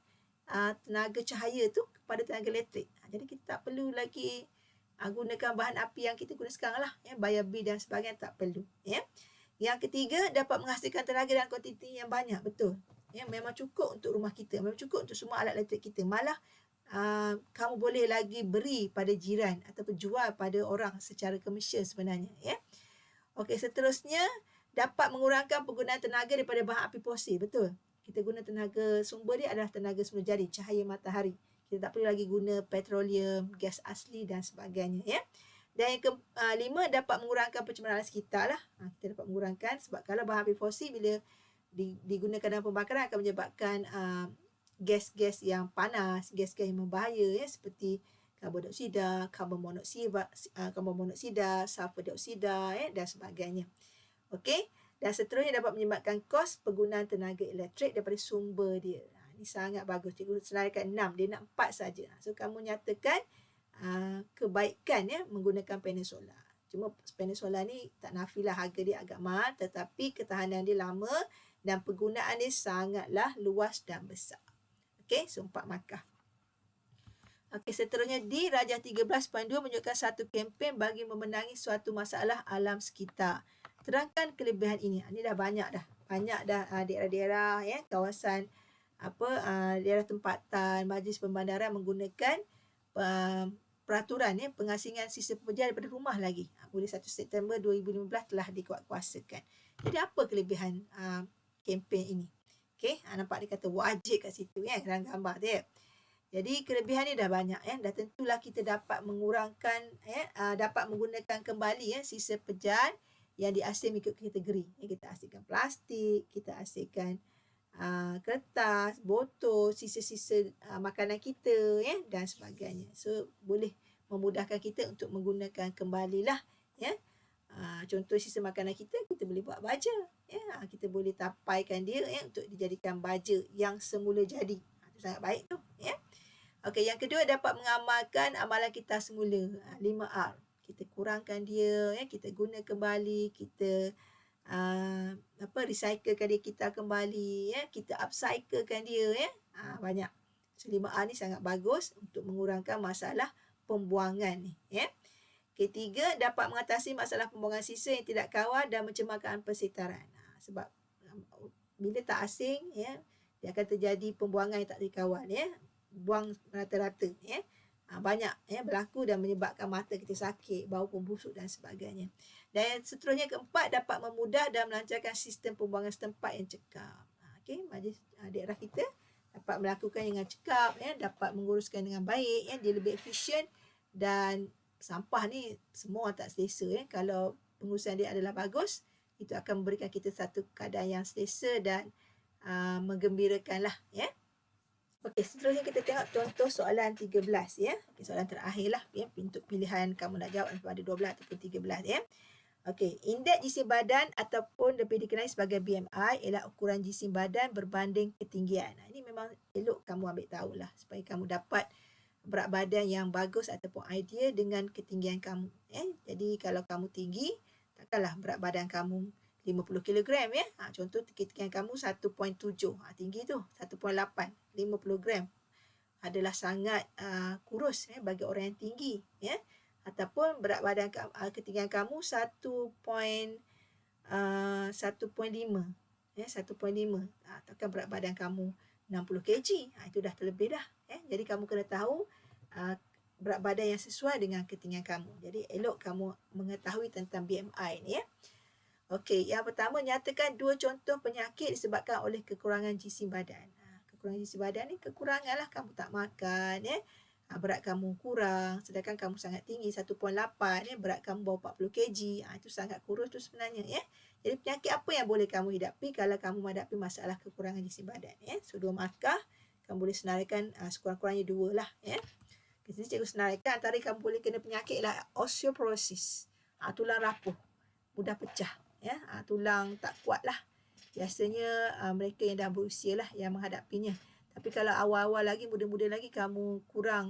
tenaga cahaya tu kepada tenaga elektrik. Jadi kita tak perlu lagi gunakan bahan api yang kita guna sekarang lah, ya, bayar bil dan sebagainya tak perlu, ya. Yang ketiga, dapat menghasilkan tenaga dalam kuantiti yang banyak, betul. Ya, memang cukup untuk rumah kita, memang cukup untuk semua alat elektrik kita. Malah kamu boleh lagi beri pada jiran ataupun jual pada orang secara komersial sebenarnya, ya. Okey, seterusnya dapat mengurangkan penggunaan tenaga daripada bahan api fosil, betul. Kita guna tenaga sumber dia adalah tenaga semula jadi, cahaya matahari. Kita tak perlu lagi guna petroleum, gas asli dan sebagainya, ya. Dan yang kelima, dapat mengurangkan pencemaran sekitar lah. Kita dapat mengurangkan sebab kalau bahan api fosil bila digunakan dalam pembakaran akan menyebabkan gas-gas yang panas, gas-gas yang membahaya, ya, seperti karbon dioksida, karbon monoksida, sulfur dioksida, ya, dan sebagainya. Okey, dan seterusnya dapat menyebabkan kos penggunaan tenaga elektrik daripada sumber dia. Ini sangat bagus. Cikgu selarikan 6, dia nak 4 saja. So kamu nyatakan kebaikan, ya, menggunakan panel solar. Cuma panel solar ni tak nafilah harga dia agak mahal, tetapi ketahanan dia lama dan penggunaan dia sangatlah luas dan besar. Okey, so 4 markah. Okey, seterusnya di Rajah 13.2 menunjukkan satu kempen bagi memenangi suatu masalah alam sekitar. Terangkan kelebihan ini. Ini dah banyak dah. Banyak dah daerah-daerah, ya, kawasan daerah tempatan, majlis pembandaran menggunakan peraturan, ya, pengasingan sistem pekerja daripada rumah lagi. Mulai 1 September 2015 telah dikuatkuasakan. Jadi apa kelebihan kempen ini? Okey, nampak dia kata wajib kat situ, ya, dalam gambar dia. Jadi kelebihan ni dah banyak, ya. Dah tentulah kita dapat mengurangkan, ya, dapat menggunakan kembali, ya, sisa pekerjaan yang diasing mengikut kategori. Ya, kita asingkan plastik, kita asingkan kertas, botol, sisa-sisa makanan kita, ya, dan sebagainya. So boleh memudahkan kita untuk menggunakan kembalilah, ya. Contoh sisa makanan kita boleh buat baja, ya. Kita boleh tapaikan dia, ya, untuk dijadikan baja yang semula jadi. Itu sangat baik tu, ya. Okey, yang kedua dapat mengamalkan amalan kita semula, 5R. Kita kurangkan dia, ya, kita guna kembali, kita recyclekan dia kita kembali, ya, kita upcyclekan dia, ya. Banyak. So 5R ni sangat bagus untuk mengurangkan masalah pembuangan ni, ya. Ketiga, dapat mengatasi masalah pembuangan sisa yang tidak kawal dan mencemarkan persetaran. Sebab bila tak asing, ya, dia akan terjadi pembuangan yang tak dikawal, ya. Buang rata-rata, ya. Banyak, ya, berlaku dan menyebabkan mata kita sakit, bau pembusuk dan sebagainya. Dan seterusnya keempat, dapat memudah dan melancarkan sistem pembuangan setempat yang cekap. Okey, majlis daerah kita dapat melakukan dengan cekap, ya, dapat menguruskan dengan baik, ya, dia lebih efisien dan sampah ni semua tak selesa, ya. Kalau pengurusan dia adalah bagus, itu akan memberikan kita satu keadaan yang selesa dan menggembirakan lah, ya. Okey, seterusnya kita tengok contoh soalan 13, ya. Okay, soalan terakhir lah, ya, untuk pilihan kamu nak jawab pada 12 ataupun 13, ya. Okey, indeks jisim badan ataupun lebih dikenali sebagai BMI ialah ukuran jisim badan berbanding ketinggian. Ini memang elok kamu ambil tahulah supaya kamu dapat berat badan yang bagus ataupun ideal dengan ketinggian kamu, ya. Jadi kalau kamu tinggi, takkanlah berat badan kamu 50 kg, ya. Contoh ketinggian kamu 1.7. Tinggi tu 1.8, 50 gram. Adalah sangat kurus, ya, bagi orang yang tinggi, ya. Ataupun berat badan ketinggian kamu 1.5, ya, 1.5. Takkan berat badan kamu 60 kg. Itu dah terlebih dah, ya. Jadi kamu kena tahu berat badan yang sesuai dengan ketinggian kamu. Jadi elok kamu mengetahui tentang BMI ni ya. Okey, yang pertama, nyatakan 2 contoh penyakit disebabkan oleh kekurangan jisim badan. Kekurangan jisim badan ni kekurangan lah, kamu tak makan ya. Berat kamu kurang, sedangkan kamu sangat tinggi 1.8 ya, berat kamu bawah 40 kg. Itu sangat kurus tu sebenarnya ya. Jadi penyakit apa yang boleh kamu hadapi kalau kamu menghadapi masalah kekurangan jisim badan ya. So 2 markah kamu boleh senaraikan sekurang-kurangnya 2 lah ya. Di sini cikgu senaraikan antara kamu boleh kena penyakit lah osteoporosis. Tulang rapuh, mudah pecah ya. Tulang tak kuat lah. Biasanya mereka yang dah berusia lah yang menghadapinya. Tapi kalau awal-awal lagi, muda-muda lagi, kamu kurang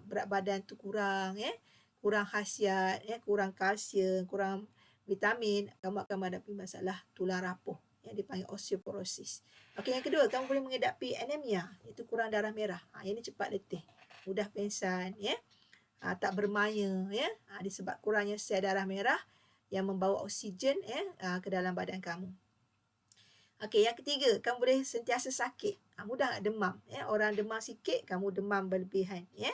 berat badan tu kurang ya, kurang khasiat ya, kurang kalsium, kurang vitamin, kamu akan menghadapi masalah tulang rapuh yang dipanggil osteoporosis. Okey, yang kedua, kamu boleh menghadapi anemia, iaitu kurang darah merah. Yang ini cepat letih, mudah pengsan ya, tak bermaya ya, disebab kurangnya sel darah merah yang membawa oksigen ya ke dalam badan kamu. Okey, yang ketiga, kamu boleh sentiasa sakit. Mudah nak demam ya. Orang demam sikit, kamu demam berlebihan ya.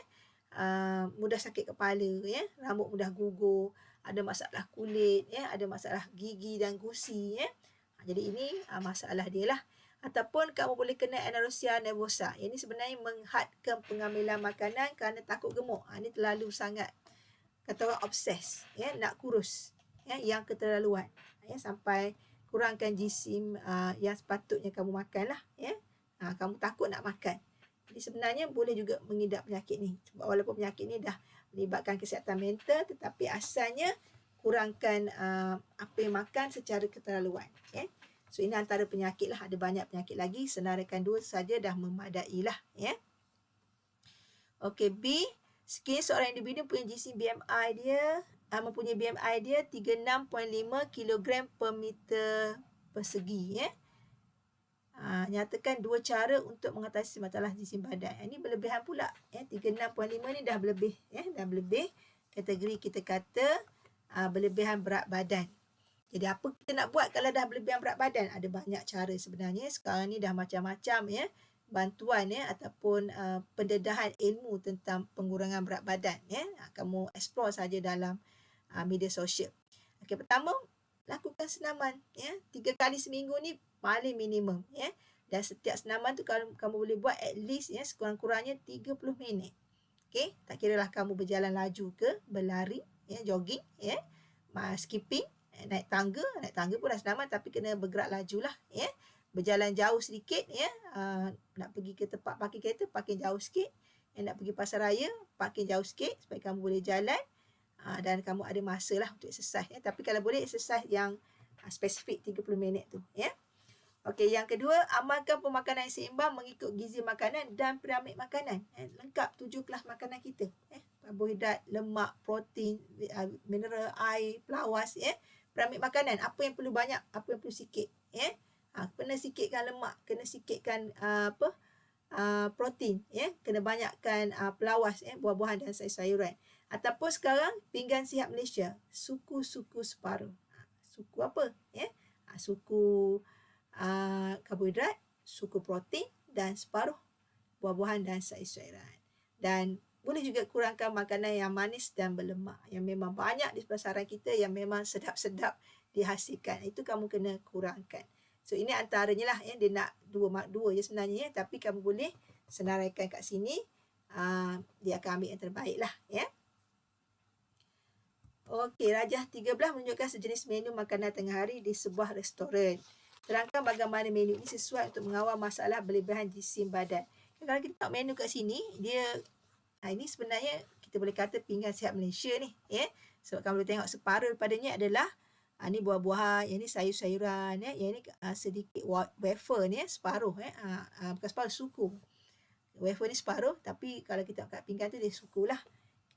Mudah sakit kepala ya, rambut mudah gugur, ada masalah kulit ya, ada masalah gigi dan gusi ya. Jadi ini masalah dia lah. Ataupun kamu boleh kena anorexia nervosa. Ini sebenarnya menghadkan pengambilan makanan kerana takut gemuk. Ini terlalu sangat, kata orang, obses ya, nak kurus ya, yang keterlaluan ya, sampai kurangkan jisim yang sepatutnya kamu makan lah ya. Kamu takut nak makan. Jadi sebenarnya boleh juga mengidap penyakit ni. Walaupun penyakit ni dah melibatkan kesihatan mental, tetapi asalnya kurangkan apa yang makan secara keterlaluan ya. So ini antara penyakit lah. Ada banyak penyakit lagi. Senaraikan 2 saja dah memadai lah ya. Okey, B. Sekiranya seorang individu punya jisim BMI dia mempunyai BMI dia 36.5 kg per meter persegi ya. Nyatakan 2 cara untuk mengatasi masalah jisim badan. Ini berlebihan pula ya. 36.5 ni dah berlebih ya, dah berlebih kategori kita kata berlebihan berat badan. Jadi apa kita nak buat kalau dah berlebihan berat badan? Ada banyak cara sebenarnya. Sekarang ni dah macam-macam ya bantuan ya, ataupun pendedahan ilmu tentang pengurangan berat badan ya. Kamu explore saja dalam media sosial. Okey, pertama, lakukan senaman ya. 3 kali seminggu ni paling minimum ya. Dan setiap senaman tu kalau kamu boleh buat at least ya, sekurang-kurangnya 30 minit. Okey, tak kiralah kamu berjalan laju ke, berlari ya, jogging ya, skipping, naik tangga pun dah senaman, tapi kena bergerak lajulah ya. Berjalan jauh sedikit ya, nak pergi ke tempat parking kereta, parking jauh sikit. Nak pergi pasar raya, parking jauh sikit supaya kamu boleh jalan. Dan kamu ada masa lah untuk exercise ya. Tapi kalau boleh exercise yang spesifik 30 minit tu ya. Okey, yang kedua, amalkan pemakanan yang seimbang mengikut gizi makanan dan piramid makanan. Lengkap 7 kelas makanan kita. Karbohidrat, lemak, protein, mineral, air, pelawas ya. Piramid makanan, apa yang perlu banyak, apa yang perlu sikit ya. Kena sikitkan lemak, kena sikitkan protein ya, kena banyakkan pelawas ya, buah-buahan dan sayur-sayuran. Ataupun sekarang pinggan sihat Malaysia, suku-suku separuh. Suku apa ya? Suku karbohidrat, suku protein dan separuh buah-buahan dan sayur-sayuran. Dan boleh juga kurangkan makanan yang manis dan berlemak, yang memang banyak di pasaran kita, yang memang sedap-sedap dihasilkan. Itu kamu kena kurangkan. So ini antaranya lah ya, dia nak 2 je sebenarnya ya, tapi kamu boleh senaraikan kat sini, dia akan ambil yang terbaik lah ya. Okey, Rajah 13 menunjukkan sejenis menu makanan tengah hari di sebuah restoran. Terangkan bagaimana menu ini sesuai untuk mengawal masalah berlebihan jisim badan. Kalau kita tengok menu kat sini, dia ini sebenarnya kita boleh kata pinggan sihat Malaysia ni ya. Sebab kamu boleh tengok separuh daripadanya adalah ini buah-buahan, yang ni sayur-sayuran ya, yang ni sedikit wafer ni ya, separuh ya. Bukan separuh, suku. Wafer ni separuh, tapi kalau kita kat pinggan tu dia suku lah.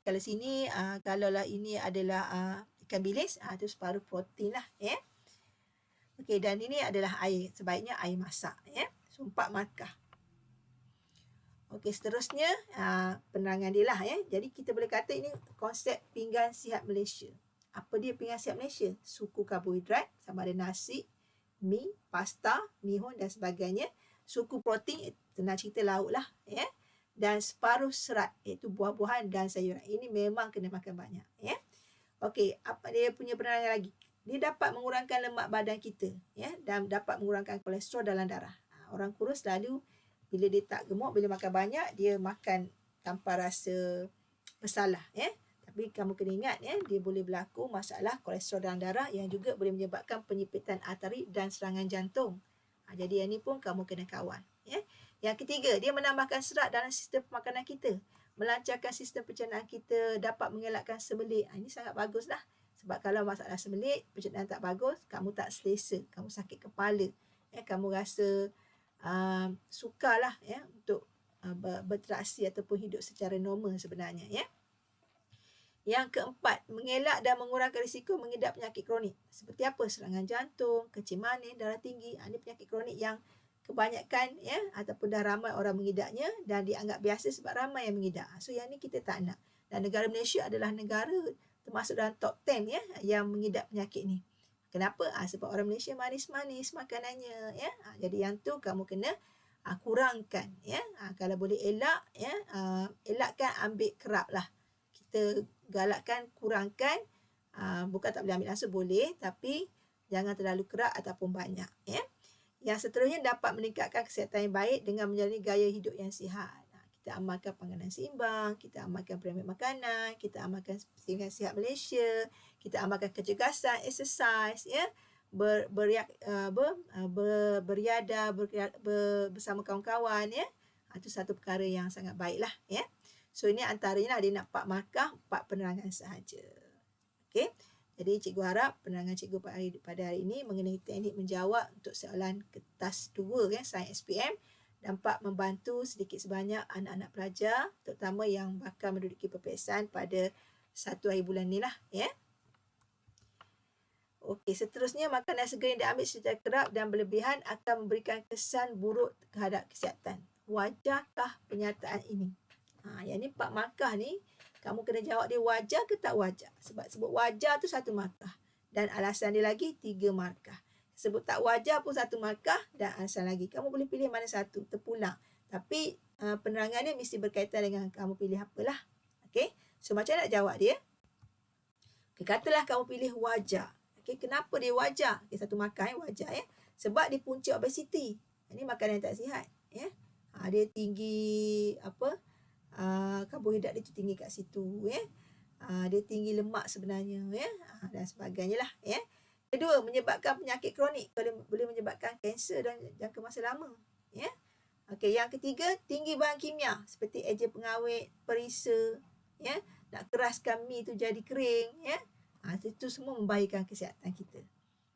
Kalau sini kalau lah ini adalah ikan bilis, tu separuh protein lah ya. Okey, dan ini adalah air, sebaiknya air masak ya. So 4 markah. Okey, seterusnya penerangan dia lah ya. Jadi kita boleh kata ini konsep pinggan sihat Malaysia. Apa dia pinggan sihat Malaysia? Suku karbohidrat sama ada nasi, mi, pasta, mihun dan sebagainya. Suku protein, tenang cerita lauk lah ya. dan separuh serat, iaitu buah-buahan dan sayuran. Ini memang kena makan banyak, ya. Okey, apa dia punya penerangan lagi? Dia dapat mengurangkan lemak badan kita, ya, dan dapat mengurangkan kolesterol dalam darah. Orang kurus selalu bila dia tak gemuk, bila makan banyak, dia makan tanpa rasa bersalah, ya. Tapi kamu kena ingat, ya, dia boleh berlaku masalah kolesterol dalam darah yang juga boleh menyebabkan penyepitan arteri dan serangan jantung. Jadi yang ni pun kamu kena kawal, ya. Yang ketiga, dia menambahkan serat dalam sistem pemakanan kita, melancarkan sistem pencernaan kita, dapat mengelakkan sembelit. Ini sangat bagus lah. Sebab kalau masalah sembelit, pencernaan tak bagus, kamu tak selesa, kamu sakit kepala, ya, kamu rasa sukarlah, ya, untuk berinteraksi ataupun hidup secara normal sebenarnya, ya. Yang keempat, mengelak dan mengurangkan risiko mengidap penyakit kronik. Seperti apa? Serangan jantung, kencing manis, darah tinggi. Ini penyakit kronik yang kebanyakan, ya, ataupun dah ramai orang mengidapnya dan dianggap biasa sebab ramai yang mengidap. So yang ni kita tak nak. Dan negara Malaysia adalah negara termasuk dalam top 10, ya, yang mengidap penyakit ni. Kenapa? Sebab orang Malaysia manis-manis makanannya, ya. Jadi yang tu kamu kena kurangkan, ya. Kalau boleh elak, ya, elakkan ambil kerap lah. Kita galakkan kurangkan, bukan tak boleh ambil langsung, boleh, tapi jangan terlalu kerap ataupun banyak, ya. Yang seterusnya, dapat meningkatkan kesihatan yang baik dengan menjalani gaya hidup yang sihat. Kita amalkan panganan seimbang, kita amalkan piramid makanan, kita amalkan Persatuan Sihat Malaysia, kita amalkan kecergasan, exercise, ya, beriadah bersama kawan-kawan, ya. Itu satu perkara yang sangat baiklah, ya. So ini antaranya dia nak 4 markah, 4 penerangan sahaja. Okey. Jadi cikgu harap penerangan cikgu pada hari ini mengenai teknik menjawab untuk soalan kertas 2, ya, sains SPM dapat membantu sedikit sebanyak anak-anak pelajar, terutama yang bakal menduduki peperiksaan pada 1 hari bulan ni lah, ya. Okey, seterusnya makanan segera yang diambil secara kerap dan berlebihan akan memberikan kesan buruk terhadap kesihatan. Wajarkah pernyataan ini? Yang ni 4 markah ni, kamu kena jawab dia wajar ke tak wajar. Sebab sebut wajar tu 1 markah. Dan alasan dia lagi 3 markah. Sebut tak wajar pun 1 markah dan alasan lagi. Kamu boleh pilih mana satu, terpulang. Tapi penerangan dia mesti berkaitan dengan kamu pilih apalah. Okey, so macam nak jawab dia? Okay, katalah kamu pilih wajar. Okay, kenapa dia wajar? Okay, 1 markah, wajar, ya. Sebab dia punca obesiti. Ini makanan yang tak sihat, ya. Dia tinggi karbohidrat dia tinggi kat situ, ya. Dia tinggi lemak sebenarnya, ya, dan sebagainya lah, ya. Kedua, menyebabkan penyakit kronik, boleh menyebabkan kanser dan jangka masa lama, ya. Okey, yang ketiga, tinggi bahan kimia seperti ejen pengawet, perisa, ya, nak keraskan mi tu jadi kering, ya. Itu semua membahayakan kesihatan kita.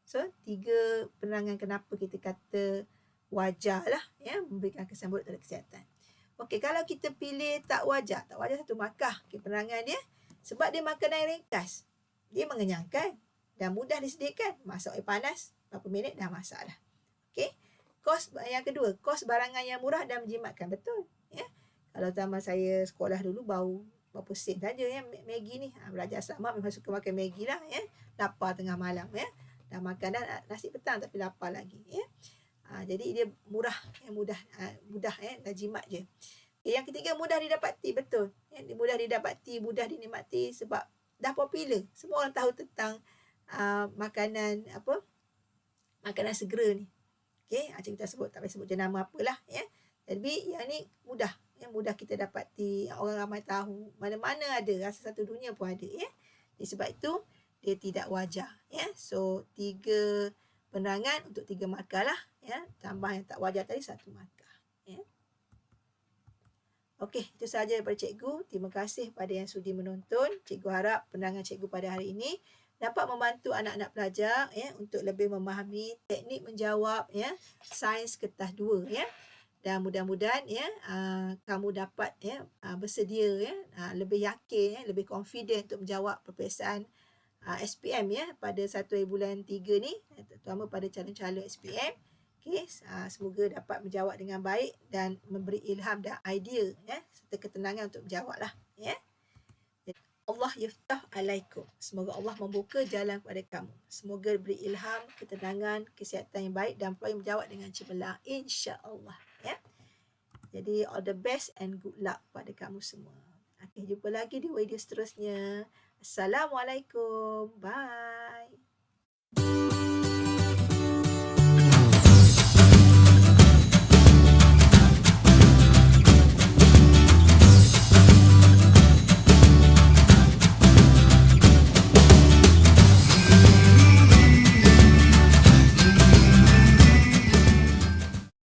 So 3 penerangan kenapa kita kata wajar lah, ya, memberikan kesan buruk terhadap kesihatan. Okey, kalau kita pilih tak wajar 1 markah. Okey, penerangan dia, sebab dia makanan yang ringkas. Dia mengenyangkan dan mudah disediakan. Masak air panas, berapa minit dah masak dah. Okey. Kos yang kedua, kos barangan yang murah dan menjimatkan. Betul, ya. Kalau zaman saya sekolah dulu bau berapa sen saja, ya, Maggi ni. Belajar asrama memang suka makan Maggi lah, ya. Lapar tengah malam, ya. Dah makan dah nasi petang tapi lapar lagi, ya. Jadi dia murah, ya, mudah, ya, dah jimat je. Okay, yang ketiga, mudah didapati. Betul, ya, mudah didapati, mudah dinikmati sebab dah popular. Semua orang tahu tentang makanan segera ni. Okey, macam kita sebut, tak payah sebut jenama apalah, ya. Jadi yang ni mudah, ya, mudah kita dapati, orang ramai tahu, mana-mana ada, rasa satu dunia pun ada, ya. Jadi sebab itu dia tidak wajar, ya. So 3 penerangan untuk 3 markah lah, ya. Tambah yang tak wajar tadi 1 markah, ya. Okey, itu sahaja daripada cikgu. Terima kasih pada yang sudi menonton. Cikgu harap penerangan cikgu pada hari ini dapat membantu anak-anak pelajar, ya, untuk lebih memahami teknik menjawab, ya, sains kertas 2, ya. Dan mudah-mudahan, ya, kamu dapat, ya, bersedia, ya, lebih yakin, ya, lebih confident untuk menjawab peperiksaan SPM, ya, pada 1 hari bulan 3 ni, terutama pada calon-calon SPM. Okey, semoga dapat menjawab dengan baik dan memberi ilham dan idea, ya, serta ketenangan untuk menjawablah, ya. Allah yaftah alaikum. Semoga Allah membuka jalan kepada kamu. Semoga beri ilham, ketenangan, kesihatan yang baik dan peluang menjawab dengan cemerlang, insya-Allah, ya. Jadi all the best and good luck pada kamu semua. Okay, jumpa lagi di video seterusnya. Assalamualaikum. Bye.